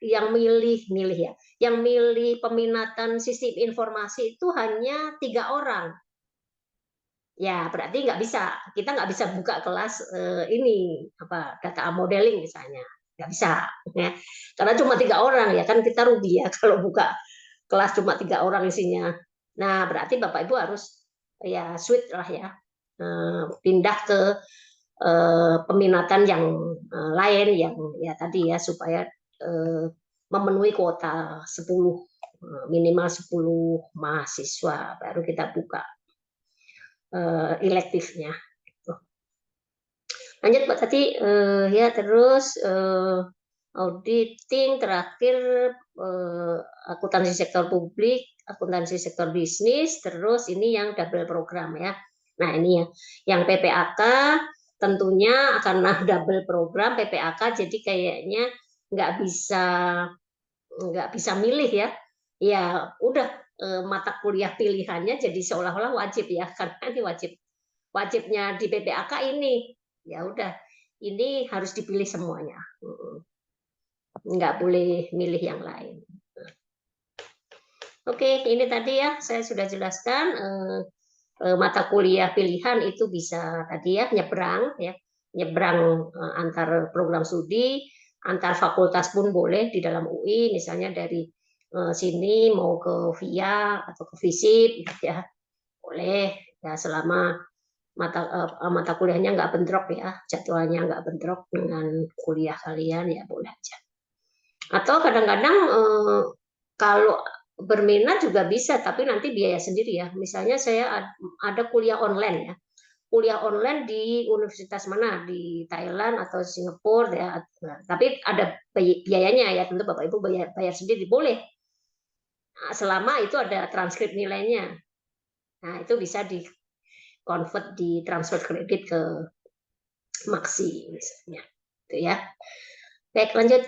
yang milih ya, yang milih peminatan sistem informasi itu hanya 3 orang. Ya berarti kita nggak bisa buka kelas ini apa data modeling misalnya, nggak bisa ya, karena cuma 3 orang ya kan kita rugi ya kalau buka kelas cuma 3 orang isinya. Nah berarti Bapak Ibu harus ya switch lah ya, pindah ke peminatan yang lain yang ya tadi ya supaya memenuhi kuota 10 minimal 10 mahasiswa baru kita buka elektifnya. Lanjut Pak tadi ya terus auditing terakhir akuntansi sektor publik, akuntansi sektor bisnis, terus ini yang double program ya. Nah ini ya, yang PPAK tentunya karena double program PPAK jadi kayaknya nggak bisa milih ya. Ya udah mata kuliah pilihannya jadi seolah-olah wajib ya karena ini wajibnya di PPAK ini. Ya udah ini harus dipilih semuanya. Nggak boleh milih yang lain. Oke, ini tadi ya saya sudah jelaskan mata kuliah pilihan itu bisa tadi ya nyebrang antar program studi, antar fakultas pun boleh di dalam UI, misalnya dari sini mau ke VIA atau ke FISIP ya boleh Ya, selama mata kuliahnya nggak bentrok ya, jadwalnya nggak bentrok dengan kuliah kalian, ya boleh aja. Atau kadang-kadang kalau berminat juga bisa, tapi nanti biaya sendiri ya. Misalnya saya ada kuliah online ya, kuliah online di universitas mana, di Thailand atau Singapura ya. Nah, tapi ada biayanya ya, tentu Bapak Ibu bayar sendiri boleh. Nah, selama itu ada transkrip nilainya. Nah, itu bisa di convert di transfer kredit ke Maksi misalnya. Itu ya. Baik, lanjut.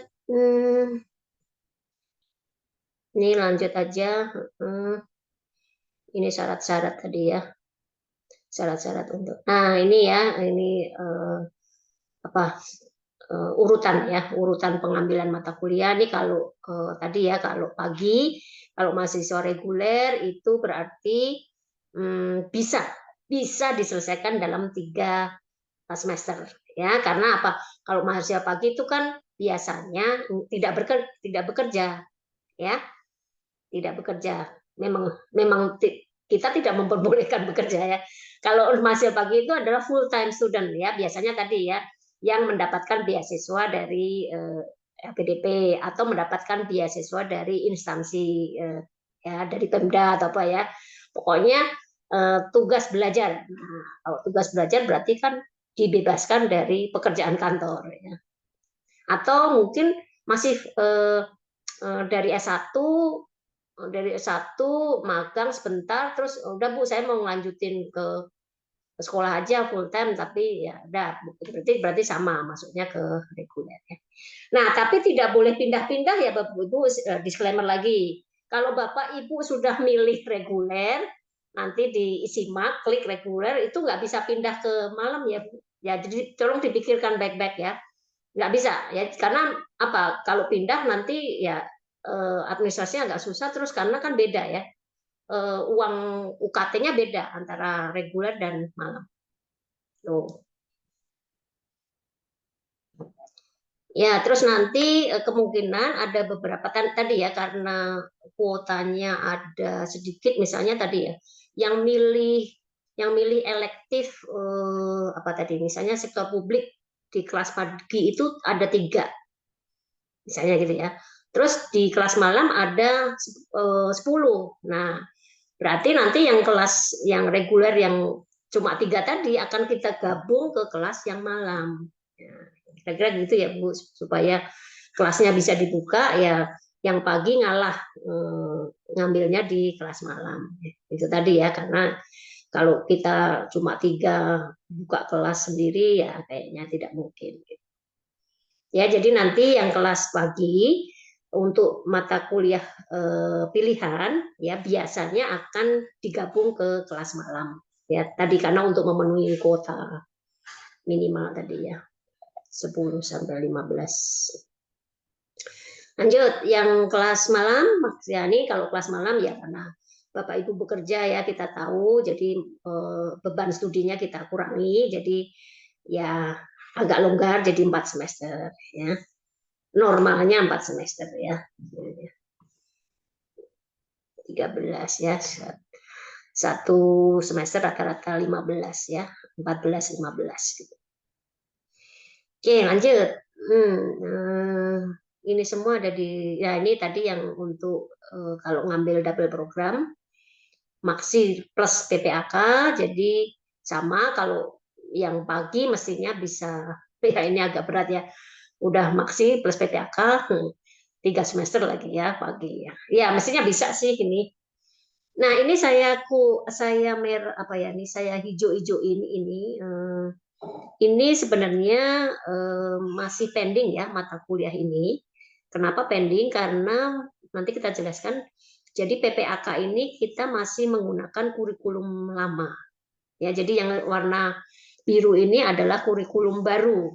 Ini lanjut aja. Ini syarat-syarat tadi ya. Syarat-syarat untuk. Nah, ini ya, ini urutan ya, urutan pengambilan mata kuliah. Ini kalau tadi ya, kalau pagi, kalau mahasiswa reguler itu berarti bisa diselesaikan dalam 3 semester ya, karena apa? Kalau mahasiswa pagi itu kan biasanya tidak bekerja ya, tidak bekerja. Memang kita tidak memperbolehkan bekerja ya. Kalau mahasiswa pagi itu adalah full time student ya, biasanya tadi ya, yang mendapatkan beasiswa dari LPDP atau mendapatkan beasiswa dari instansi ya, dari Pemda atau apa ya. Pokoknya tugas belajar. Nah, kalau tugas belajar berarti kan dibebaskan dari pekerjaan kantor ya. Atau mungkin masih dari S1 magang sebentar, terus udah Bu saya mau ngelanjutin ke sekolah aja full time, tapi ya udah berarti sama masuknya ke reguler ya. Nah, tapi tidak boleh pindah-pindah ya Bapak Ibu, disclaimer lagi. Kalau Bapak Ibu sudah milih reguler, nanti disimak klik reguler, itu nggak bisa pindah ke malam ya Bu. Ya, jadi tolong dipikirkan baik-baik ya. Nggak bisa ya, karena apa? Kalau pindah nanti ya administrasinya agak susah, terus karena kan beda ya, uang UKT-nya beda antara reguler dan malam. Tuh. Ya, terus nanti kemungkinan ada beberapa tadi ya, karena kuotanya ada sedikit, misalnya tadi ya, yang milih elektif apa tadi, misalnya sektor publik di kelas pagi itu ada 3, misalnya gitu ya. Terus di kelas malam ada 10. Nah, berarti nanti yang kelas yang reguler yang cuma 3 tadi akan kita gabung ke kelas yang malam. Ya, kira-kira gitu ya Bu, supaya kelasnya bisa dibuka ya, yang pagi ngalah ngambilnya di kelas malam. Itu tadi ya, karena kalau kita cuma 3 buka kelas sendiri ya kayaknya tidak mungkin. Ya, jadi nanti yang kelas pagi untuk mata kuliah pilihan ya biasanya akan digabung ke kelas malam. Ya, tadi karena untuk memenuhi kuota minimal tadi ya. 10 sampai 15. Lanjut, yang kelas malam, ya ini kalau kelas malam ya karena Bapak Ibu bekerja ya, kita tahu, jadi beban studinya kita kurangi, jadi ya agak longgar jadi 4 semester ya. Normalnya 4 semester ya. 13 ya. 1 semester rata-rata 15 ya. 14-15 gitu. Oke, lanjut. Ini semua ada di, ya ini tadi yang untuk kalau ngambil double program, Maksi plus PPAK, jadi sama kalau yang pagi mestinya bisa, ya ini agak berat ya, udah Maksi plus PPAK, 3 semester lagi ya pagi ya. Ya mestinya bisa sih ini. Nah ini saya apa ya, ini saya hijau-hijau ini sebenarnya masih pending ya mata kuliah ini. Kenapa pending? Karena nanti kita jelaskan. Jadi PPAK ini kita masih menggunakan kurikulum lama. Ya, jadi yang warna biru ini adalah kurikulum baru.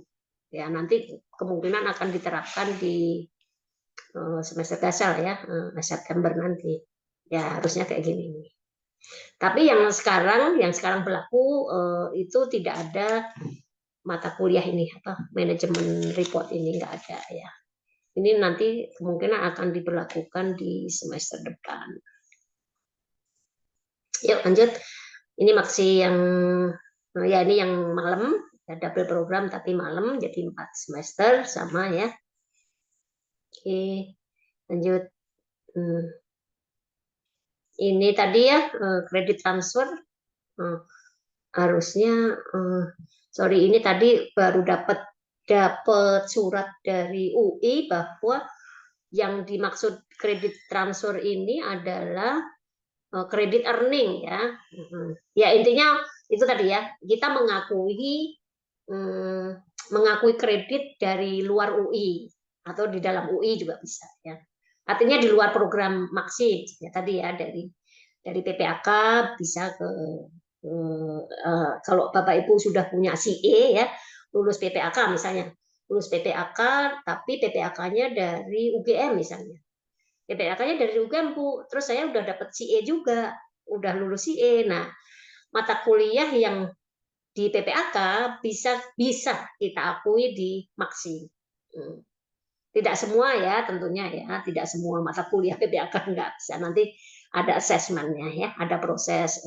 Ya, nanti kemungkinan akan diterapkan di semester dasar ya, September nanti. Ya, harusnya kayak gini. Tapi yang sekarang berlaku itu tidak ada mata kuliah ini, apa manajemen report ini nggak ada ya. Ini nanti kemungkinan akan diberlakukan di semester depan. Yuk lanjut. Ini maksi yang ya ini yang malam, ya, double program tapi malam, jadi 4 semester sama ya. Oke, lanjut. Ini tadi ya kredit transfer. Harusnya sorry, ini tadi baru dapat surat dari UI bahwa yang dimaksud kredit transfer ini adalah kredit earning ya. Ya intinya itu tadi ya, kita mengakui kredit dari luar UI atau di dalam UI juga bisa ya. Artinya di luar program maksi ya tadi ya, dari PPAK bisa ke kalau Bapak Ibu sudah punya CE ya, lulus PPAK misalnya, lulus PPAK tapi PPAK-nya dari UGM misalnya. PPAK-nya dari UGM Bu, terus saya udah dapat CE juga, udah lulus CE. Nah, mata kuliah yang di PPAK bisa kita akui di Maksi. Tidak semua ya tentunya ya, tidak semua mata kuliah PPAK nggak bisa. Nanti ada asesmennya ya, ada proses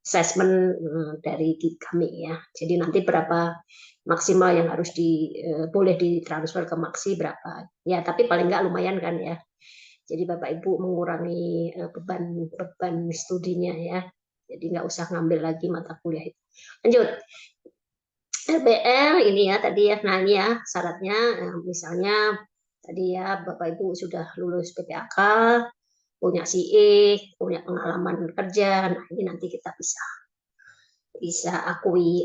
assessment dari kami ya. Jadi nanti berapa maksimal yang harus boleh ditransfer ke Maksi berapa. Ya, tapi paling nggak lumayan kan ya. Jadi Bapak Ibu mengurangi beban studinya ya. Jadi nggak usah ngambil lagi mata kuliah itu. Lanjut. LBL ini ya tadi ya. Nah ini ya syaratnya misalnya tadi ya Bapak Ibu sudah lulus PPAK, punya CE, punya pengalaman kerja. Nah ini nanti kita bisa akui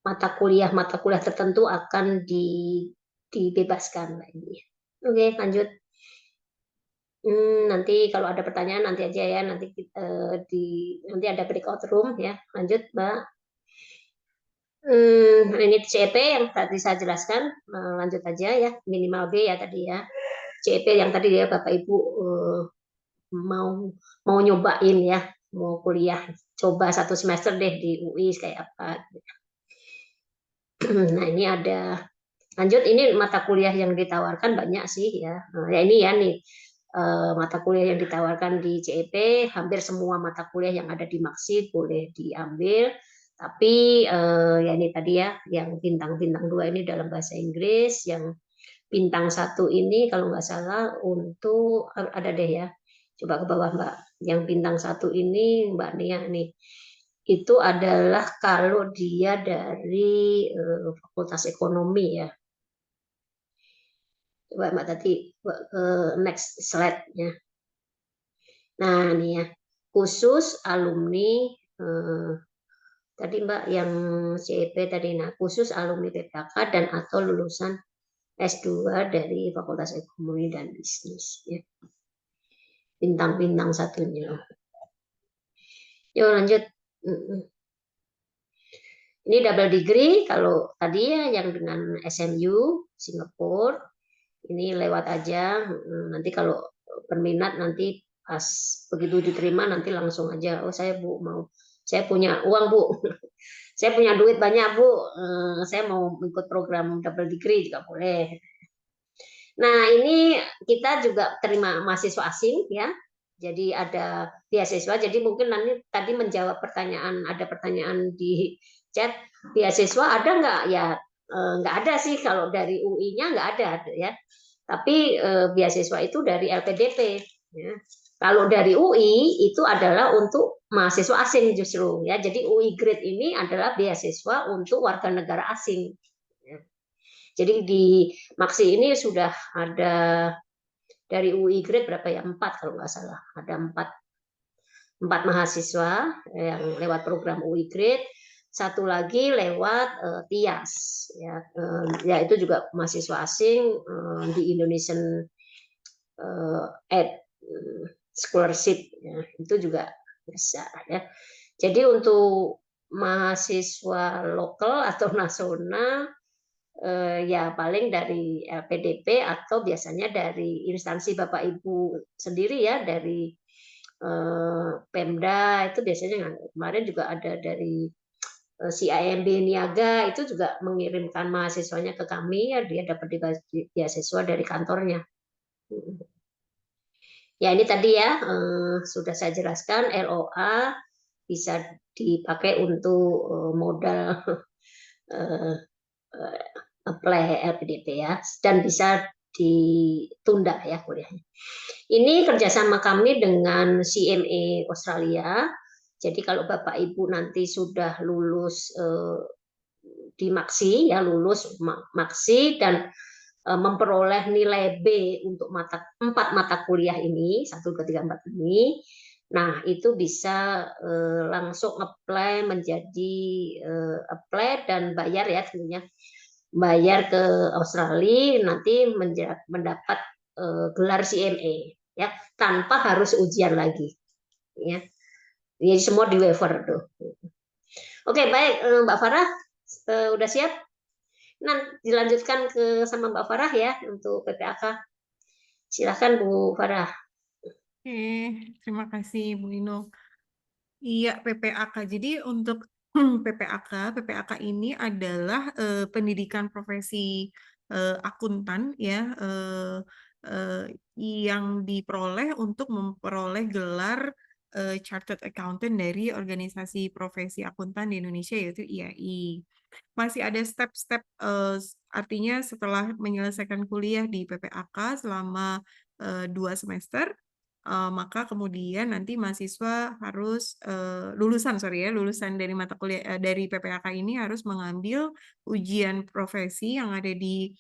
mata kuliah tertentu akan dibebaskan. Oke, lanjut. Nanti kalau ada pertanyaan nanti aja ya, nanti nanti ada breakout room ya. Lanjut, Mbak. Ini CEP yang tadi saya jelaskan, lanjut aja ya, minimal B ya tadi ya. CEP yang tadi ya Bapak Ibu mau nyobain ya, mau kuliah, coba 1 semester deh di UI kayak apa. Nah ini ada, lanjut ini mata kuliah yang ditawarkan banyak sih ya. Ya ini ya nih. Mata kuliah yang ditawarkan di CEP, hampir semua mata kuliah yang ada di Maksi boleh diambil, tapi ya ini tadi ya, yang bintang-bintang 2 ini dalam bahasa Inggris, yang bintang 1 ini kalau nggak salah untuk ada deh ya, coba ke bawah Mbak, yang bintang 1 ini Mbak Nia nih, itu adalah kalau dia dari Fakultas Ekonomi ya. Coba Mbak tadi ke next slide-nya. Nah, ini ya, khusus alumni tadi Mbak yang CEP tadi, nah khusus alumni PPAK dan atau lulusan S2 dari Fakultas Ekonomi dan Bisnis ya. Bintang-bintang 1-nya. Yuk lanjut. Ini double degree, kalau tadi ya yang dengan SMU Singapura ini lewat aja. Nanti kalau berminat nanti pas begitu diterima nanti langsung aja, oh saya Bu mau, saya punya uang Bu, saya punya duit banyak Bu, saya mau ikut program double degree juga boleh. Nah ini kita juga terima mahasiswa asing ya, jadi ada beasiswa, jadi mungkin nanti tadi menjawab pertanyaan, ada pertanyaan di chat, beasiswa ada nggak ya, nggak ada sih kalau dari UI-nya nggak ada ya, tapi beasiswa itu dari LPDP ya. Kalau dari UI itu adalah untuk mahasiswa asing justru ya, jadi UI Grade ini adalah beasiswa untuk warga negara asing ya. Jadi di Maksi ini sudah ada dari UI Grade berapa ya, 4 kalau nggak salah, ada 4 mahasiswa yang lewat program UI Grade, satu lagi lewat TIAS ya itu juga mahasiswa asing di Indonesian Aid Scholarship ya, itu juga bisa ya. Jadi untuk mahasiswa lokal atau nasional ya paling dari LPDP atau biasanya dari instansi Bapak Ibu sendiri ya, dari Pemda itu biasanya, kemarin juga ada dari CIMB Niaga itu juga mengirimkan mahasiswanya ke kami ya, dia dapat beasiswa dari kantornya. Ya ini tadi ya sudah saya jelaskan LOA bisa dipakai untuk modal apply LPDP ya, dan bisa ditunda ya kuliahnya. Ini kerjasama kami dengan CMA Australia. Jadi kalau Bapak Ibu nanti sudah lulus di Maksi ya, lulus Maksi dan memperoleh nilai B untuk 4 mata kuliah ini, 1, 2, 3, 4 ini. Nah, itu bisa langsung apply menjadi apply dan bayar ya tentunya. Bayar ke Australia, nanti mendapat gelar CMA ya, tanpa harus ujian lagi ya. Jadi semua di waiver tuh. Oke, baik Mbak Farah udah siap? Nah, dilanjutkan sama Mbak Farah ya untuk PPAK. Silakan Bu Farah. Oke, terima kasih Bu Ino. Iya, PPAK. Jadi untuk PPAK ini adalah pendidikan profesi akuntan ya, yang diperoleh untuk memperoleh gelar Chartered Accountant dari Organisasi Profesi Akuntan di Indonesia, yaitu IAI. Masih ada step-step, artinya setelah menyelesaikan kuliah di PPAK selama 2 semester, maka kemudian nanti mahasiswa harus lulusan dari mata kuliah dari PPAK ini harus mengambil ujian profesi yang ada di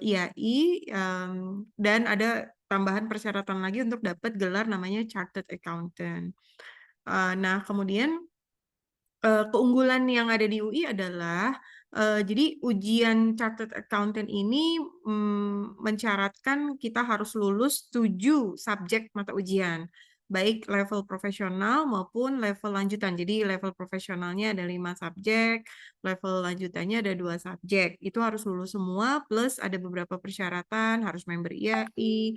IAI, dan ada tambahan persyaratan lagi untuk dapat gelar namanya Chartered Accountant. Nah, kemudian keunggulan yang ada di UI adalah jadi ujian Chartered Accountant ini mensyaratkan kita harus lulus 7 subjek mata ujian, baik level profesional maupun level lanjutan. Jadi level profesionalnya ada 5 subjek, level lanjutannya ada 2 subjek. Itu harus lulus semua, plus ada beberapa persyaratan, harus member IAI,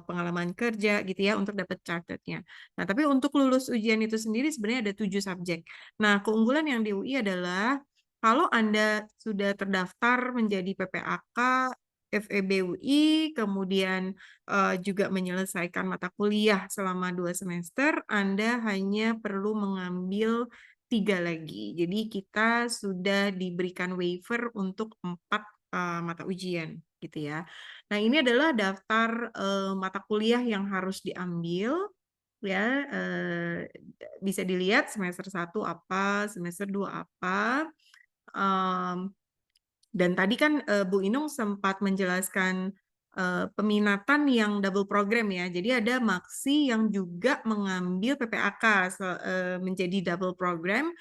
pengalaman kerja gitu ya untuk dapat charterednya. Nah, tapi untuk lulus ujian itu sendiri sebenarnya ada 7 subjek. Nah, keunggulan yang di UI adalah kalau Anda sudah terdaftar menjadi PPAK, FEB UI, kemudian juga menyelesaikan mata kuliah selama 2 semester, Anda hanya perlu mengambil 3 lagi. Jadi kita sudah diberikan waiver untuk 4 mata ujian gitu ya. Nah, ini adalah daftar mata kuliah yang harus diambil ya, bisa dilihat semester 1 apa, semester 2 apa. Dan tadi kan Bu Inung sempat menjelaskan peminatan yang double program ya. Jadi ada Maksi yang juga mengambil PPAK menjadi double program,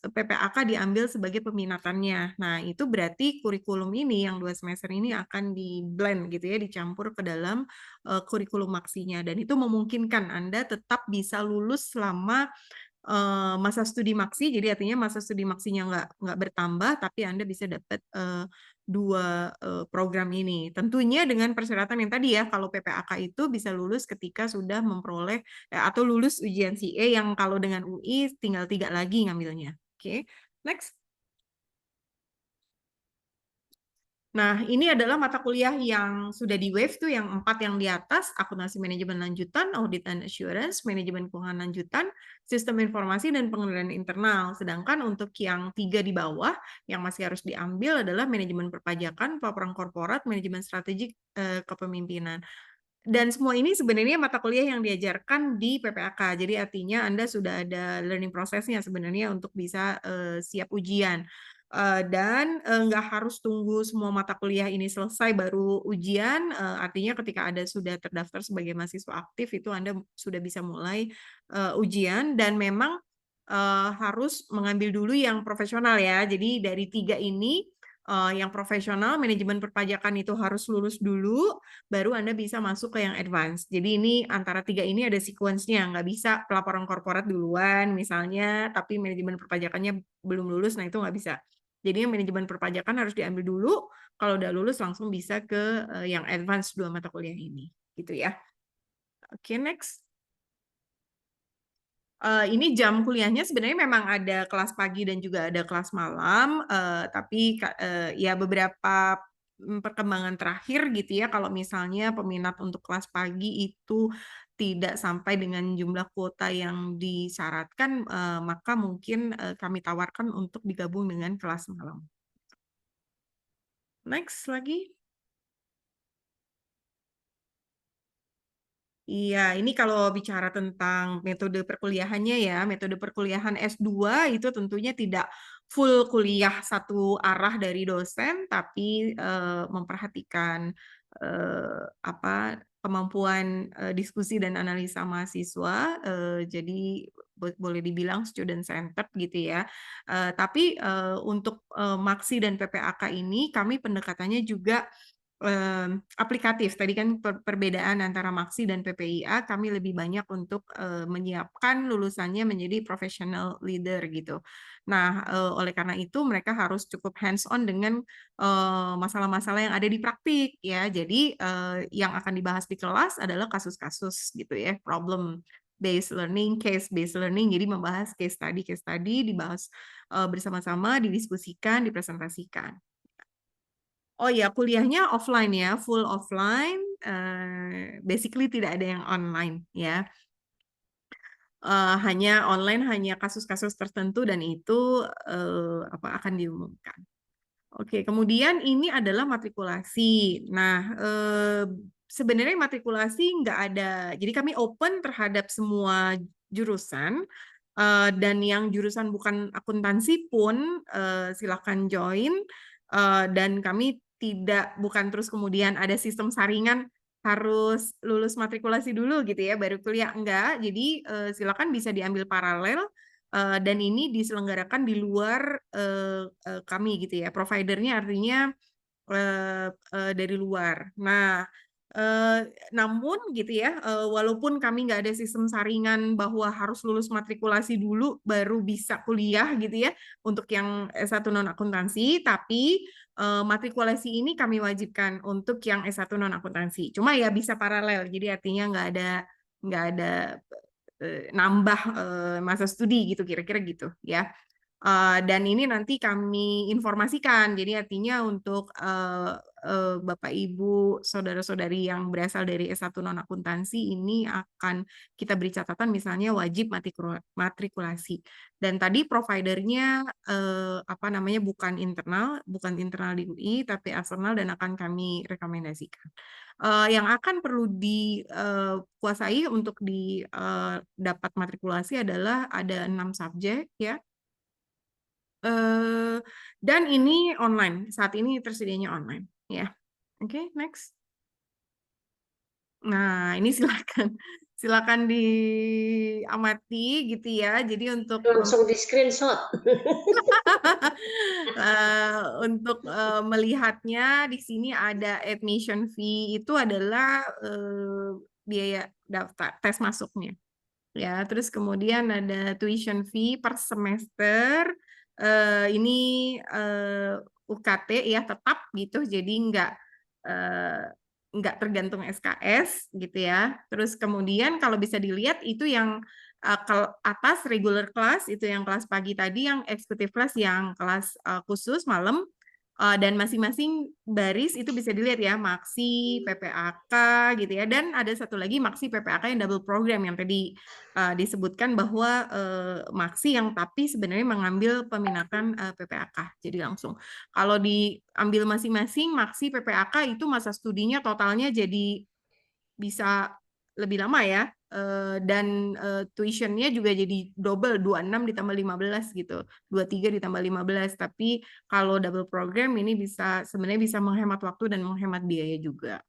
PPAK diambil sebagai peminatannya. Nah, itu berarti kurikulum ini yang 2 semester ini akan di-blend gitu ya, dicampur ke dalam kurikulum Maksinya. Dan itu memungkinkan Anda tetap bisa lulus selama masa studi maksi, jadi artinya masa studi maksinya nggak bertambah, tapi Anda bisa dapat 2 program ini. Tentunya dengan persyaratan yang tadi ya, kalau PPAK itu bisa lulus ketika sudah memperoleh atau lulus ujian CA yang kalau dengan UI tinggal 3 lagi ngambilnya. Oke, next. Nah, ini adalah mata kuliah yang sudah di waive tuh, yang 4 yang di atas, akuntansi manajemen lanjutan, audit and assurance, manajemen keuangan lanjutan, sistem informasi, dan pengendalian internal. Sedangkan untuk yang 3 di bawah, yang masih harus diambil adalah manajemen perpajakan, pelaporan korporat, manajemen strategik, kepemimpinan. Dan semua ini sebenarnya mata kuliah yang diajarkan di PPAK. Jadi artinya Anda sudah ada learning prosesnya sebenarnya untuk bisa siap ujian. Dan nggak harus tunggu semua mata kuliah ini selesai baru ujian, artinya ketika Anda sudah terdaftar sebagai mahasiswa aktif itu Anda sudah bisa mulai ujian, dan memang harus mengambil dulu yang profesional ya. Jadi dari 3 ini yang profesional, manajemen perpajakan itu harus lulus dulu, baru Anda bisa masuk ke yang advance. Jadi ini antara 3 ini ada sequence-nya, nggak bisa pelaporan korporat duluan misalnya, tapi manajemen perpajakannya belum lulus, nah itu nggak bisa. Jadi manajemen perpajakan harus diambil dulu, kalau udah lulus langsung bisa ke yang advance 2 mata kuliah ini, gitu ya. Oke, next. Ini jam kuliahnya sebenarnya memang ada kelas pagi dan juga ada kelas malam, tapi ya beberapa perkembangan terakhir gitu ya, kalau misalnya peminat untuk kelas pagi itu tidak sampai dengan jumlah kuota yang disyaratkan, maka mungkin kami tawarkan untuk digabung dengan kelas malam. Next lagi. Iya, ini kalau bicara tentang metode perkuliahannya ya, metode perkuliahan S2 itu tentunya tidak full kuliah satu arah dari dosen, tapi memperhatikan kemampuan diskusi dan analisa mahasiswa, jadi boleh dibilang student centered gitu ya. Tapi untuk Maksi dan PPAK ini kami pendekatannya juga aplikatif. Tadi kan perbedaan antara Maksi dan PPIA, kami lebih banyak untuk menyiapkan lulusannya menjadi professional leader gitu. Nah, oleh karena itu mereka harus cukup hands-on dengan masalah-masalah yang ada di praktik ya. Jadi yang akan dibahas di kelas adalah kasus-kasus gitu ya, problem based learning, case based learning. Jadi membahas case study dibahas bersama-sama, didiskusikan, dipresentasikan. Oh ya, kuliahnya offline ya, full offline. Basically tidak ada yang online ya. Hanya online, hanya kasus-kasus tertentu dan itu akan diumumkan. Oke, kemudian ini adalah matrikulasi. Nah, sebenarnya matrikulasi nggak ada. Jadi kami open terhadap semua jurusan. Dan yang jurusan bukan akuntansi pun silakan join. Dan kami bukan terus kemudian ada sistem saringan harus lulus matrikulasi dulu gitu ya baru kuliah, enggak. Jadi silakan bisa diambil paralel dan ini diselenggarakan di luar kami gitu ya, providernya artinya dari luar. Nah, namun gitu ya, walaupun kami nggak ada sistem saringan bahwa harus lulus matrikulasi dulu baru bisa kuliah gitu ya untuk yang S1 non akuntansi, tapi matrikulasi ini kami wajibkan untuk yang S1 non akuntansi. Cuma ya bisa paralel, jadi artinya nggak ada nambah masa studi gitu kira-kira gitu ya. Dan ini nanti kami informasikan, jadi artinya untuk Bapak Ibu saudara-saudari yang berasal dari S1 non akuntansi ini akan kita beri catatan misalnya wajib matrikulasi. Dan tadi providernya bukan internal di UI tapi eksternal dan akan kami rekomendasikan. Yang akan perlu dikuasai untuk dapat matrikulasi adalah ada 6 subjek ya. Dan ini online, saat ini tersedianya online ya. Oke, next. Nah, ini silakan diamati gitu ya. Jadi untuk Langsung di screenshot. untuk melihatnya di sini ada admission fee itu adalah biaya daftar tes masuknya. Ya, terus kemudian ada tuition fee per semester. Ini UKT ya tetap gitu, jadi nggak tergantung SKS gitu ya. Terus kemudian kalau bisa dilihat itu yang ke atas regular class itu yang kelas pagi tadi, yang executive class yang kelas khusus malam. Dan masing-masing baris itu bisa dilihat ya, Maksi, PPAK gitu ya, dan ada satu lagi Maksi PPAK yang double program yang tadi disebutkan bahwa Maksi yang tapi sebenarnya mengambil peminatan PPAK, jadi langsung. Kalau diambil masing-masing Maksi PPAK itu masa studinya totalnya jadi bisa lebih lama ya. Dan tuitionnya juga jadi double, 26 ditambah 15 gitu, 23 ditambah 15. Tapi kalau double program ini sebenarnya bisa menghemat waktu dan menghemat biaya juga.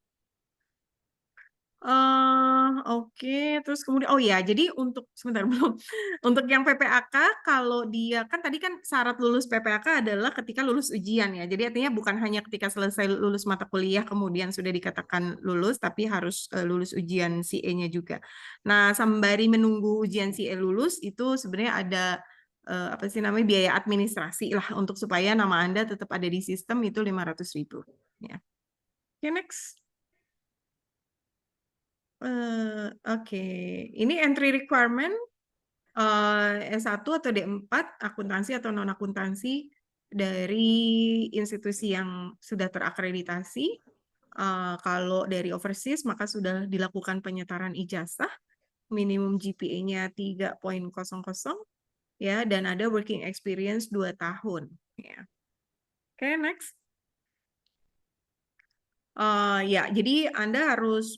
Oke, terus kemudian jadi sebentar belum. Untuk yang PPAK kalau dia kan tadi kan syarat lulus PPAK adalah ketika lulus ujian ya. Jadi artinya bukan hanya ketika selesai lulus mata kuliah kemudian sudah dikatakan lulus, tapi harus lulus ujian CE-nya juga. Nah, sembari menunggu ujian CE lulus itu sebenarnya ada biaya administrasi lah untuk supaya nama Anda tetap ada di sistem itu 500.000 ya. Oke, next. Oke, ini entry requirement S1 atau D4, akuntansi atau non-akuntansi, dari institusi yang sudah terakreditasi. Kalau dari overseas maka sudah dilakukan penyetaran ijazah, minimum GPA-nya 3.00 ya, dan ada working experience 2 tahun ya. Oke, next. Ya, jadi Anda harus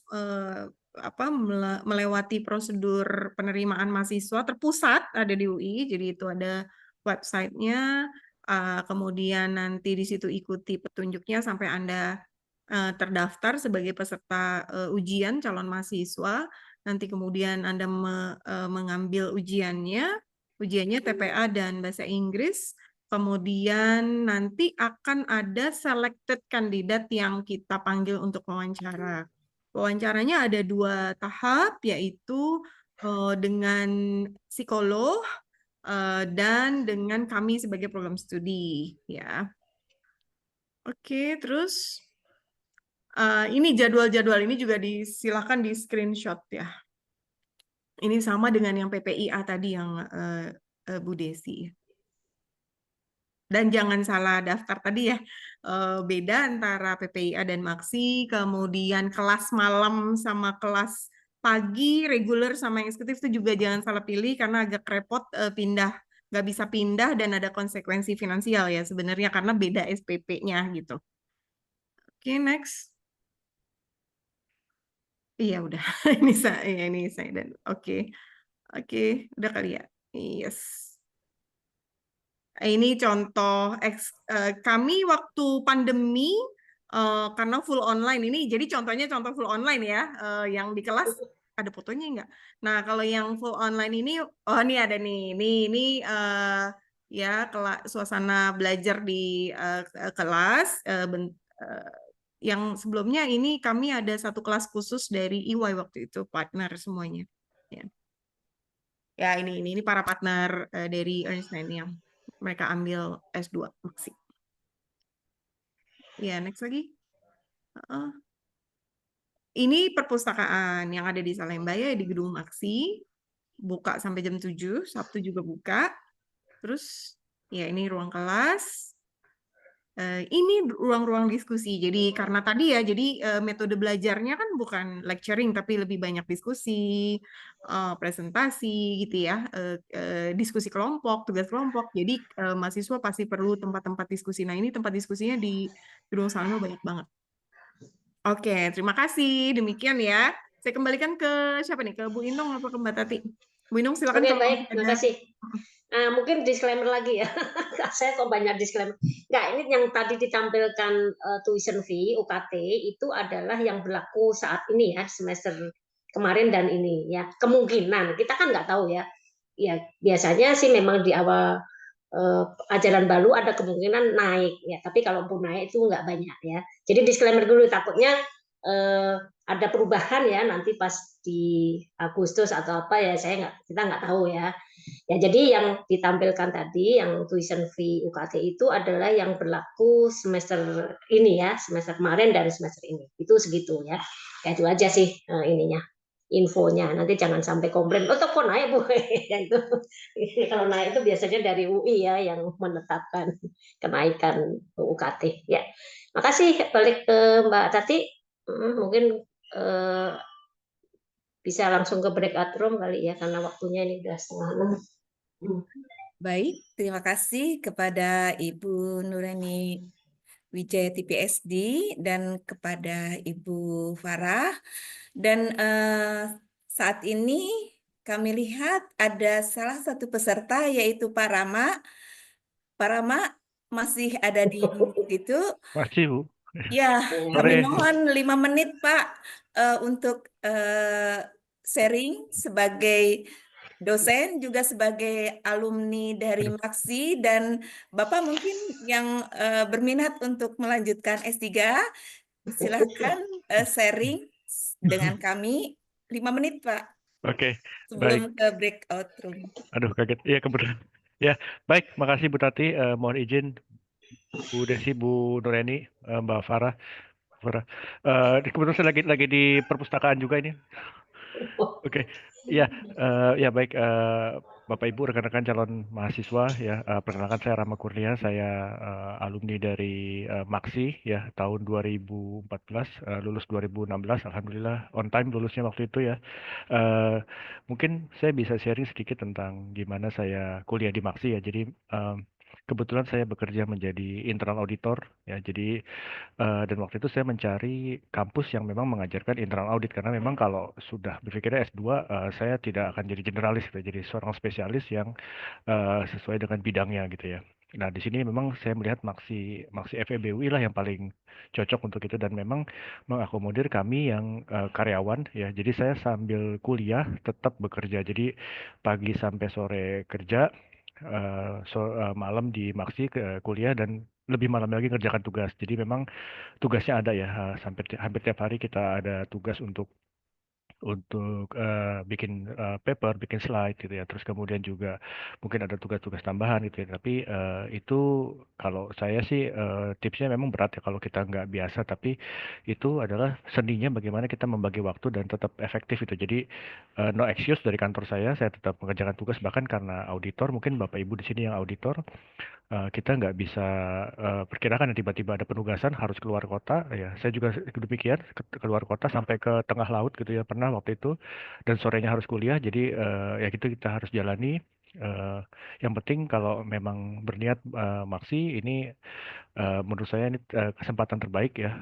melewati prosedur penerimaan mahasiswa terpusat ada di UI, jadi itu ada websitenya, kemudian nanti di situ ikuti petunjuknya sampai Anda terdaftar sebagai peserta ujian calon mahasiswa, nanti kemudian Anda mengambil ujiannya TPA dan bahasa Inggris, kemudian nanti akan ada selected kandidat yang kita panggil untuk wawancara. Wawancaranya ada 2 tahap, yaitu dengan psikolog dan dengan kami sebagai program studi, ya. Oke, terus ini jadwal-jadwal ini juga silakan di screenshot ya. Ini sama dengan yang PPIA tadi yang Bu Desi. Dan jangan salah daftar tadi ya. Beda antara PPIA dan Maksi, kemudian kelas malam sama kelas pagi, reguler sama yang eksekutif itu juga jangan salah pilih karena agak repot nggak bisa pindah dan ada konsekuensi finansial ya sebenarnya karena beda SPP-nya gitu. Oke, next. Iya udah, ini saya dan oke, udah kali ya. Yes. Ini contoh kami waktu pandemi karena full online ini, jadi contohnya contoh full online ya, yang di kelas ada fotonya nggak? Nah kalau yang full online ini, oh ini ada nih, ini ya suasana belajar di kelas. Yang sebelumnya ini kami ada satu kelas khusus dari EY waktu itu, partner semuanya. Ya ini para partner dari Ernst & Young yang mereka ambil S2 Maksi. Ya, next lagi. Ini perpustakaan yang ada di Salemba ya, di gedung Maksi. Buka sampai jam 7, Sabtu juga buka. Terus ya ini ruang kelas. Ini ruang-ruang diskusi. Jadi karena tadi ya, jadi metode belajarnya kan bukan lecturing, tapi lebih banyak diskusi, presentasi gitu ya, diskusi kelompok, tugas kelompok. Jadi mahasiswa pasti perlu tempat-tempat diskusi. Nah ini tempat diskusinya di Gedung Salemba banyak banget. Oke, terima kasih. Demikian ya. Saya kembalikan ke siapa nih? Ke Bu Inung atau ke Mbak Tati? Bu Inung silakan. Oke, baik, terima kasih. Mungkin disclaimer lagi ya. Saya kok banyak disclaimer. Nggak, ini yang tadi ditampilkan tuition fee UKT itu adalah yang berlaku saat ini ya, semester kemarin dan ini ya. Kemungkinan kita kan nggak tahu ya. Ya biasanya sih memang di awal ajaran baru ada kemungkinan naik ya. Tapi kalaupun naik itu nggak banyak ya. Jadi disclaimer dulu, takutnya ada perubahan ya nanti pas di Agustus atau apa ya, kita nggak tahu ya. Ya, jadi yang ditampilkan tadi, yang tuition fee UKT itu adalah yang berlaku semester ini ya, semester kemarin dan semester ini. Itu segitu ya. Ya itu aja sih ininya, infonya. Nanti jangan sampai komplain, oh kok naik Bu. Ya itu. Kalau naik itu biasanya dari UI ya yang menetapkan kenaikan UKT. Ya. Makasih, balik ke Mbak Tati. Mungkin bisa langsung ke breakout room kali ya, karena waktunya ini udah 5:30. Baik, terima kasih kepada Ibu Nureni Wijayati PSD dan kepada Ibu Farah. Dan saat ini kami lihat ada salah satu peserta yaitu Pak Rama. Pak Rama masih ada di situ. Masih, Bu. Ya, kami mohon 5 menit Pak untuk sharing sebagai dosen juga sebagai alumni dari Maksi, dan Bapak mungkin yang berminat untuk melanjutkan S3 silakan sharing dengan kami 5 menit Pak. Oke, sebelum baik. ke breakout room. Aduh, kaget. Iya, kebetulan. Ya, baik. Makasih Bu Tati. Mohon izin Bu Desi, Bu Nureni, Mbak Farah. Kebetulan saya lagi di perpustakaan juga ini. Oke, ya, ya baik. Bapak Ibu rekan-rekan calon mahasiswa ya, perkenalkan saya Rama Kurnia, saya alumni dari Maksi ya tahun 2014, lulus 2016, alhamdulillah on time lulusnya waktu itu ya. Eh, Mungkin saya bisa sharing sedikit tentang gimana saya kuliah di Maksi ya. Jadi kebetulan saya bekerja menjadi internal auditor ya. Jadi dan waktu itu saya mencari kampus yang memang mengajarkan internal audit karena memang kalau sudah berpikirnya S2 saya tidak akan jadi generalis gitu, jadi seorang spesialis yang sesuai dengan bidangnya gitu ya. Nah, di sini memang saya melihat Maksi Maksi FEB UI lah yang paling cocok untuk itu dan memang mengakomodir kami yang karyawan ya. Jadi saya sambil kuliah tetap bekerja. Jadi pagi sampai sore kerja, malam di Maksi kuliah dan lebih malam lagi ngerjakan tugas. Jadi memang tugasnya ada ya, hampir tiap hari kita ada tugas untuk bikin paper, bikin slide gitu ya. Terus kemudian juga mungkin ada tugas-tugas tambahan gitu ya. Tapi itu kalau saya sih tipsnya memang berat ya kalau kita nggak biasa. Tapi itu adalah seninya bagaimana kita membagi waktu dan tetap efektif itu. Jadi no excuse dari kantor saya tetap mengerjakan tugas bahkan karena auditor. Mungkin Bapak Ibu di sini yang auditor kita nggak bisa perkirakan tiba-tiba ada penugasan harus keluar kota ya saya juga demikian keluar kota sampai ke tengah laut gitu ya pernah waktu itu dan sorenya harus kuliah jadi ya gitu kita harus jalani. Eh, yang penting kalau memang berniat Maksi ini menurut saya ini kesempatan terbaik ya.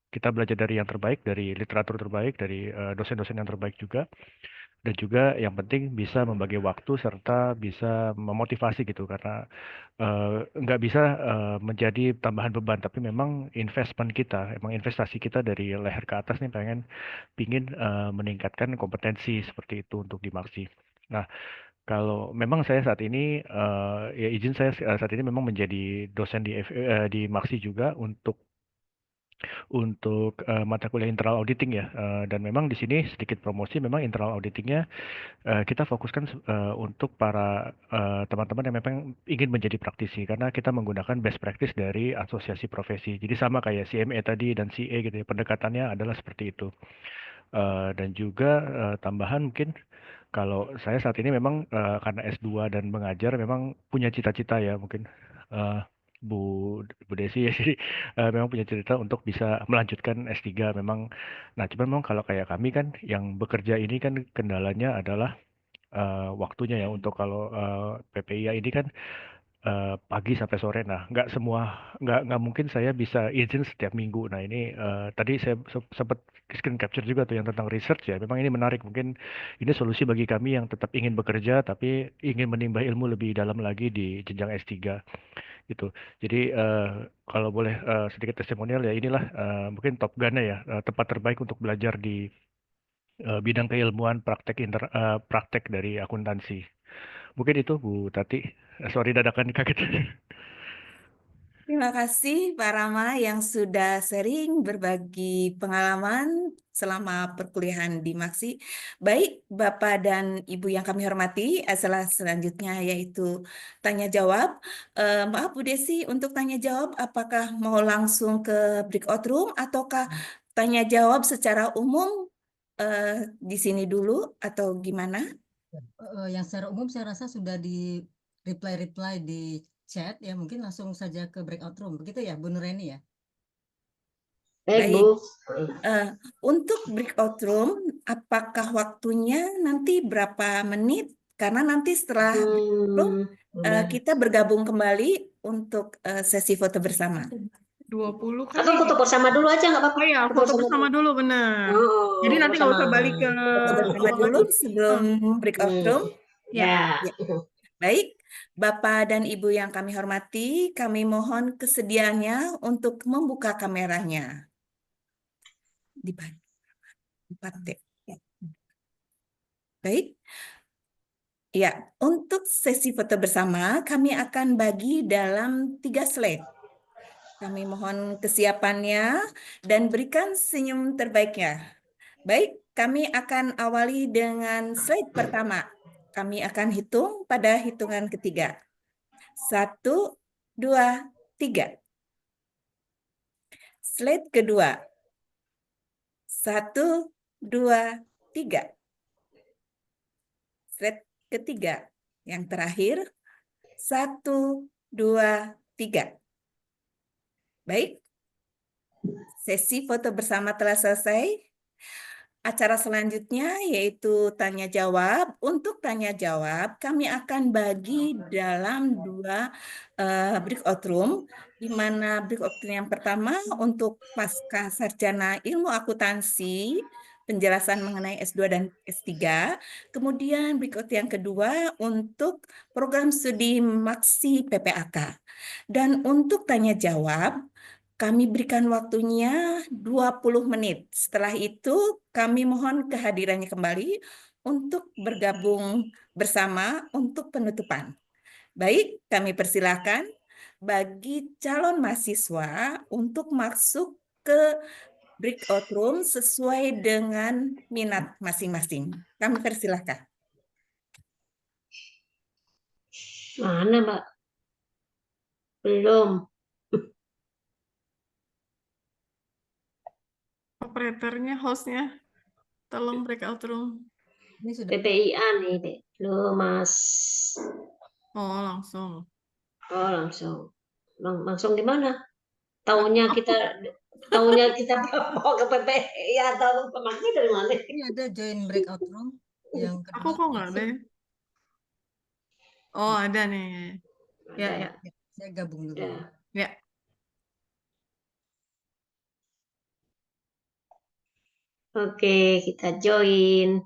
Kita belajar dari yang terbaik, dari literatur terbaik, dari dosen-dosen yang terbaik juga dan juga yang penting bisa membagi waktu serta bisa memotivasi gitu karena nggak bisa menjadi tambahan beban tapi memang investment kita emang investasi kita dari leher ke atas nih pingin meningkatkan kompetensi seperti itu untuk di Maksi. Nah, kalau memang saya saat ini ya izin saya saat ini memang menjadi dosen di Maksi juga untuk mata kuliah internal auditing ya. Dan memang di sini sedikit promosi memang internal auditingnya kita fokuskan untuk para teman-teman yang memang ingin menjadi praktisi karena kita menggunakan best practice dari asosiasi profesi. Jadi sama kayak CMA tadi dan CA gitu ya. Pendekatannya adalah seperti itu. Dan juga tambahan mungkin kalau saya saat ini memang karena S2 dan mengajar memang punya cita-cita ya mungkin eh, Bu Bu Desi ya jadi memang punya cita untuk bisa melanjutkan S3 memang. Nah, cuman memang kalau kayak kami kan yang bekerja ini kan kendalanya adalah waktunya ya untuk kalau PPIA ini kan pagi sampai sore. Nah, nggak mungkin saya bisa izin setiap minggu. Nah, ini tadi saya sempat screen capture juga tuh yang tentang research ya. Memang ini menarik. Mungkin ini solusi bagi kami yang tetap ingin bekerja tapi ingin menimba ilmu lebih dalam lagi di jenjang S3 gitu. Jadi kalau boleh sedikit testimonial ya inilah mungkin Top Gun-nya ya tempat terbaik untuk belajar di bidang keilmuan praktek dari akuntansi. Mungkin itu Bu Tati. Sorry dadakan kaget. Terima kasih Pak Rama yang sudah sering berbagi pengalaman selama perkuliahan di Maksi. Baik, Bapak dan Ibu yang kami hormati, selanjutnya yaitu tanya jawab. Maaf Bu Desi, untuk tanya jawab apakah mau langsung ke breakout room ataukah tanya jawab secara umum di sini dulu atau gimana? Yang secara umum saya rasa sudah di reply di chat ya, mungkin langsung saja ke breakout room. Begitu ya, Bu Nureni ya? Baik, Baik. Bu. Untuk breakout room, apakah waktunya nanti berapa menit? Karena nanti setelah breakout room, Udah. kita bergabung kembali untuk sesi foto bersama. 20 Atau kali. foto bersama dulu aja nggak apa-apa. Oh ya, foto bersama dulu benar. Oh, Jadi nanti nggak usah bersama. balik ke Foto bersama ruangan dulu ini. sebelum breakout room. Ya. Ya. Baik, Bapak dan Ibu yang kami hormati, kami mohon kesediaannya untuk membuka kameranya. Dipakai. Baik. Ya, untuk sesi foto bersama kami akan bagi dalam 3 slide. Kami mohon kesiapannya dan berikan senyum terbaiknya. Baik, kami akan awali dengan slide pertama. Kami akan hitung pada hitungan ketiga. 1, 2, 3. Slide kedua. 1, 2, 3. Slide ketiga. Yang terakhir, 1, 2, 3. Baik, sesi foto bersama telah selesai. Acara selanjutnya yaitu tanya jawab. Untuk tanya jawab, kami akan bagi dalam 2 breakout room, di mana breakout room yang pertama untuk pasca sarjana ilmu akuntansi, penjelasan mengenai S2 dan S3. Kemudian breakout yang kedua untuk program studi Maksi PPAK. Dan untuk tanya jawab, kami berikan waktunya 20 menit. Setelah itu, kami mohon kehadirannya kembali untuk bergabung bersama untuk penutupan. Baik, kami persilakan bagi calon mahasiswa untuk masuk ke breakout room sesuai dengan minat masing-masing. Kami persilakan. Mana, Mbak? Belum. Operatornya, hostnya, tolong breakout room. Ini sudah PPIA nih, Dek. Loh, Mas. Oh, langsung. Oh, langsung. Langsung di mana? Taunya kita mau ke PPIA atau ke Maksi dari mana? ini ada join breakout room yang Aku kedua. kok nggak ada ya? Oh, ada nih. Ya, Ada. ya, Ya, saya gabung dulu. Ada. ya. Oke, kita join.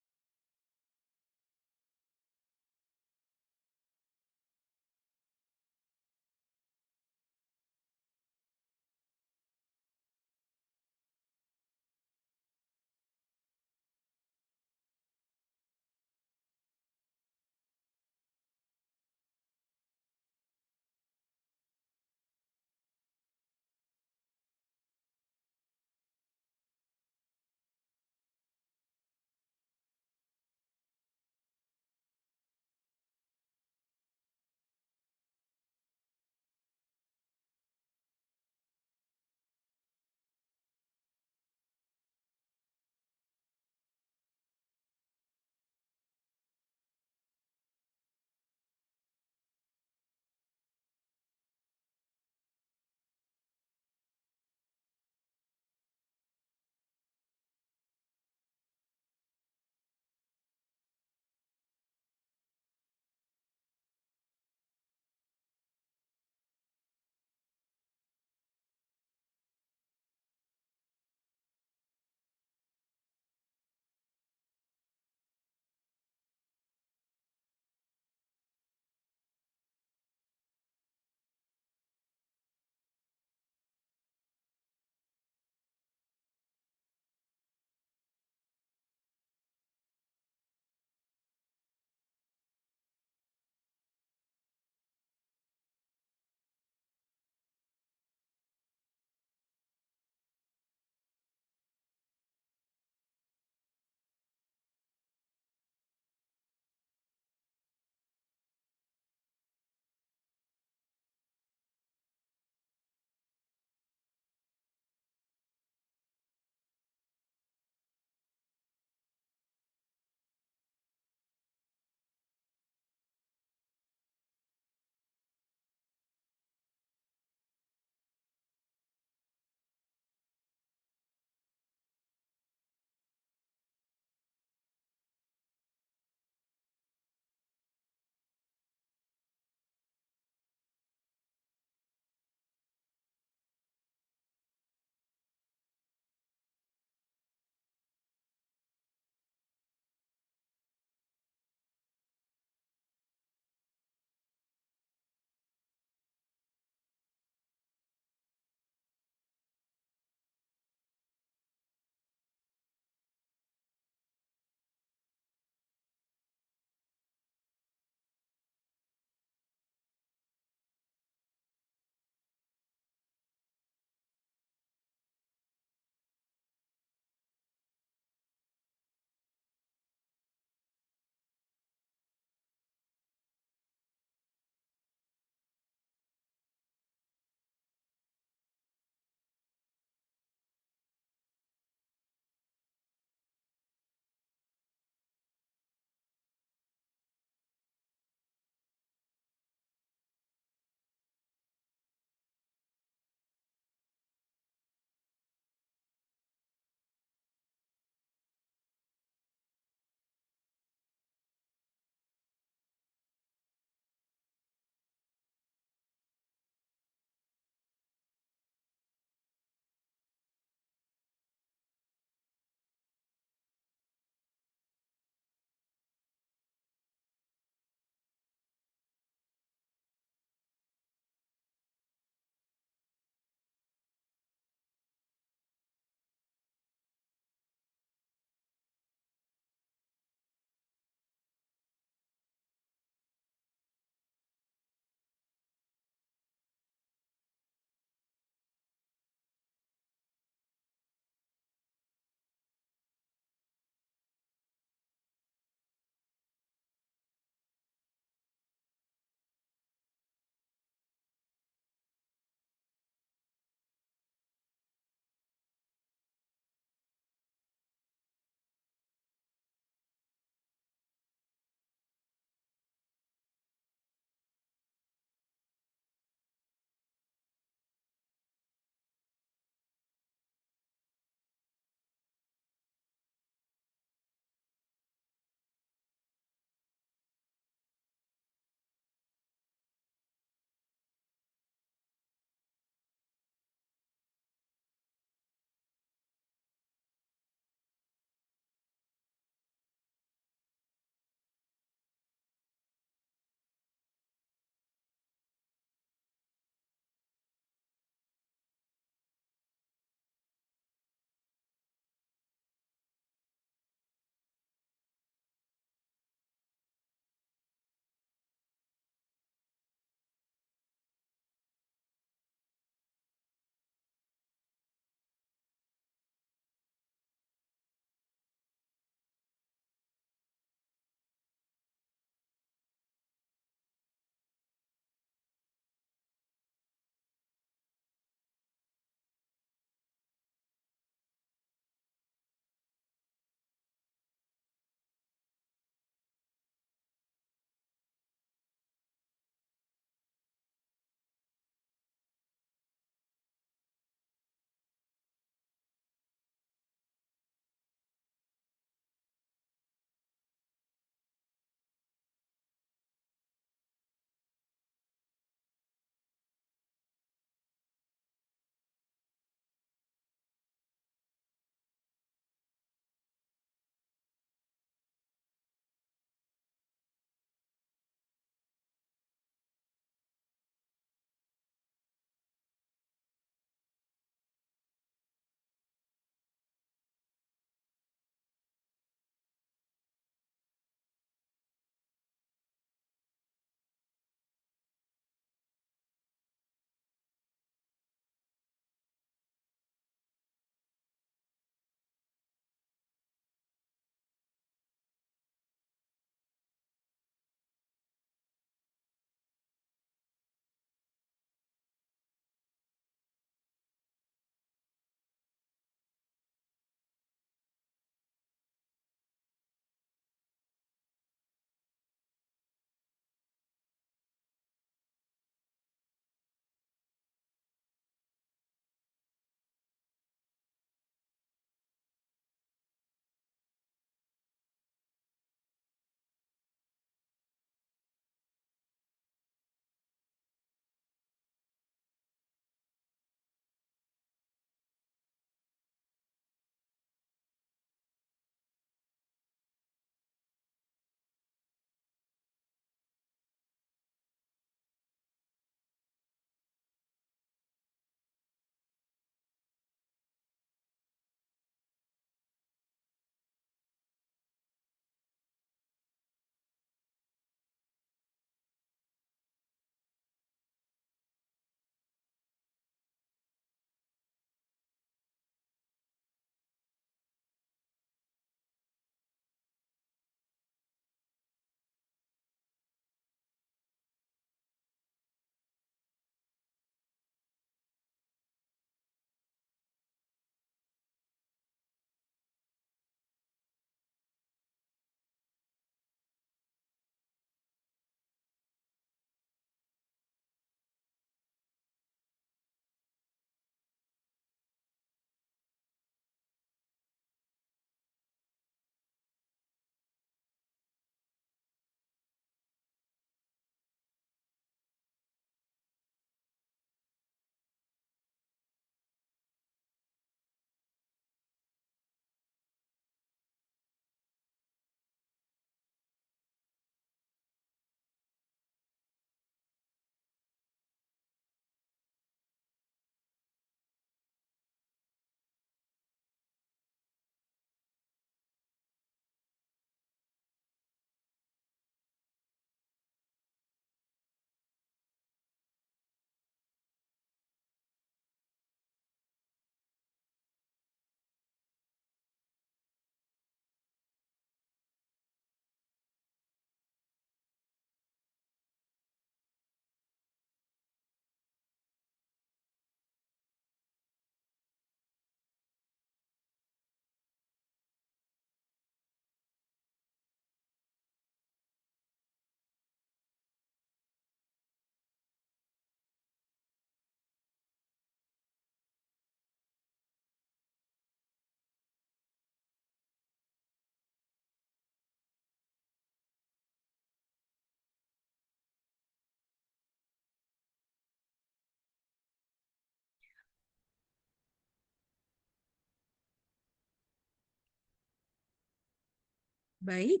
Baik,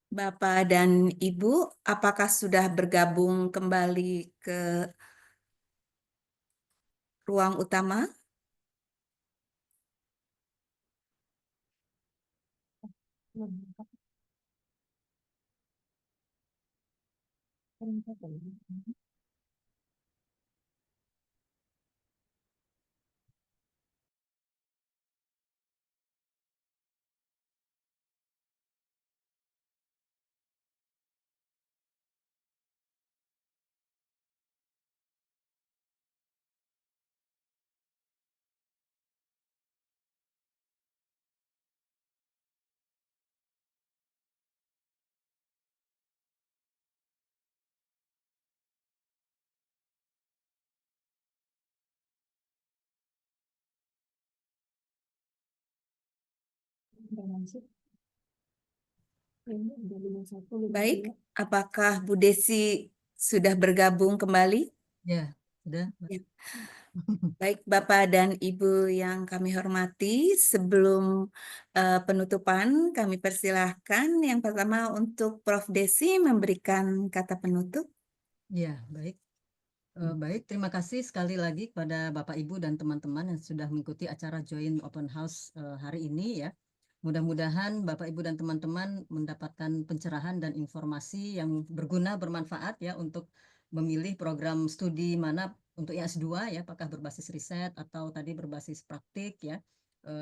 Bapak dan Ibu, apakah sudah bergabung kembali ke ruang utama? Baik, apakah Bu Desi sudah bergabung kembali? Ya, sudah. Ya. Baik, Bapak dan Ibu yang kami hormati, sebelum penutupan kami persilahkan yang pertama untuk Prof. Desi memberikan kata penutup. Ya, baik. Baik, terima kasih sekali lagi kepada Bapak, Ibu, dan teman-teman yang sudah mengikuti acara Join Open House hari ini ya. Mudah-mudahan Bapak, Ibu, dan teman-teman mendapatkan pencerahan dan informasi yang berguna, bermanfaat ya untuk memilih program studi mana untuk yang S2 ya, apakah berbasis riset atau tadi berbasis praktik ya.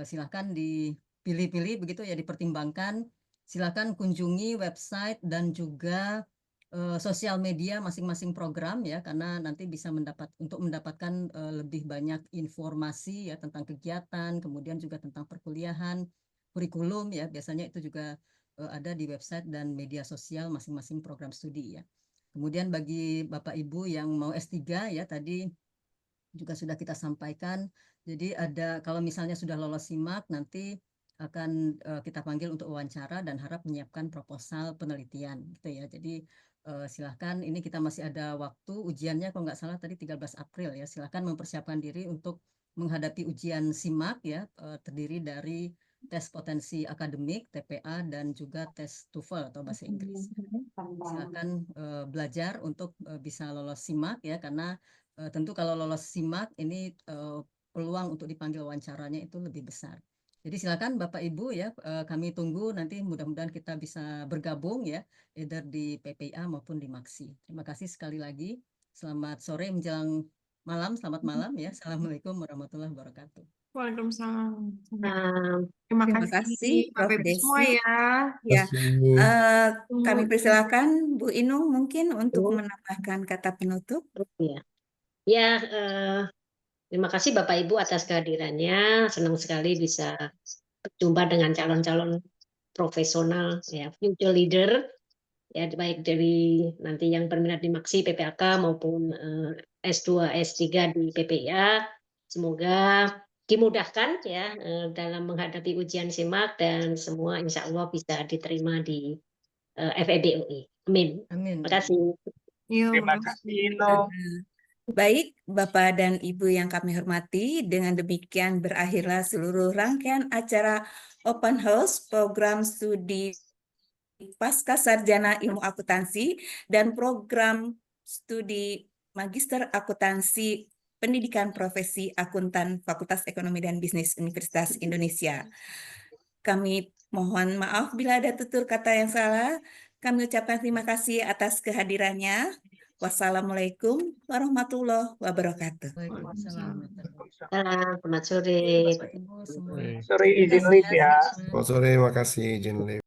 Silakan dipilih-pilih begitu ya, dipertimbangkan. Silakan kunjungi website dan juga sosial media masing-masing program ya, karena nanti bisa mendapatkan lebih banyak informasi ya tentang kegiatan, kemudian juga tentang perkuliahan, kurikulum ya, biasanya itu juga ada di website dan media sosial masing-masing program studi ya. Kemudian bagi Bapak Ibu yang mau S3 ya, tadi juga sudah kita sampaikan. Jadi ada, kalau misalnya sudah lolos SIMAK, nanti akan kita panggil untuk wawancara dan harap menyiapkan proposal penelitian gitu ya. Jadi silahkan, ini kita masih ada waktu, ujiannya kalau nggak salah tadi 13 April ya. Silahkan mempersiapkan diri untuk menghadapi ujian SIMAK ya, terdiri dari tes potensi akademik, TPA, dan juga tes TOEFL atau bahasa Inggris. Silakan belajar untuk bisa lolos SIMAK ya, karena tentu kalau lolos SIMAK ini peluang untuk dipanggil wawancaranya itu lebih besar. Jadi silakan Bapak Ibu ya, kami tunggu nanti, mudah-mudahan kita bisa bergabung ya, either di PPA maupun di Maksi. Terima kasih sekali lagi. Selamat sore menjelang malam, selamat malam ya. Assalamualaikum warahmatullahi wabarakatuh. Waalaikumsalam. Nah, Terima Terima kasih kasih, Bapak Prof. Ibu semua Desi. ya. Ya, kami Tunggu. persilakan Bu Inung mungkin untuk Bu. menambahkan kata penutup. ya, ya terima kasih Bapak Ibu atas kehadirannya. Senang sekali bisa berjumpa dengan calon-calon profesional ya, future leader ya, baik dari nanti yang berminat di Maksi PPAK maupun S2 S3 di PPA. Semoga dimudahkan ya dalam menghadapi ujian SIMAK dan semua insya Allah bisa diterima di FEB UI. Amin. Amin. Terima kasih. Yuk, Terima kasih, Inung. Baik, Bapak dan Ibu yang kami hormati, dengan demikian berakhirlah seluruh rangkaian acara Open House Program Studi Pasca Sarjana Ilmu Akuntansi dan Program Studi Magister Akuntansi Pendidikan Profesi Akuntan Fakultas Ekonomi dan Bisnis Universitas Indonesia. Kami mohon maaf bila ada tutur kata yang salah. Kami ucapkan terima kasih atas kehadirannya. Wassalamualaikum warahmatullahi wabarakatuh. Waalaikumsalam. Selamat sore. Bapak Ibu semua. Baik. Sorry, izin live ya. Selamat sore, makasih izin live.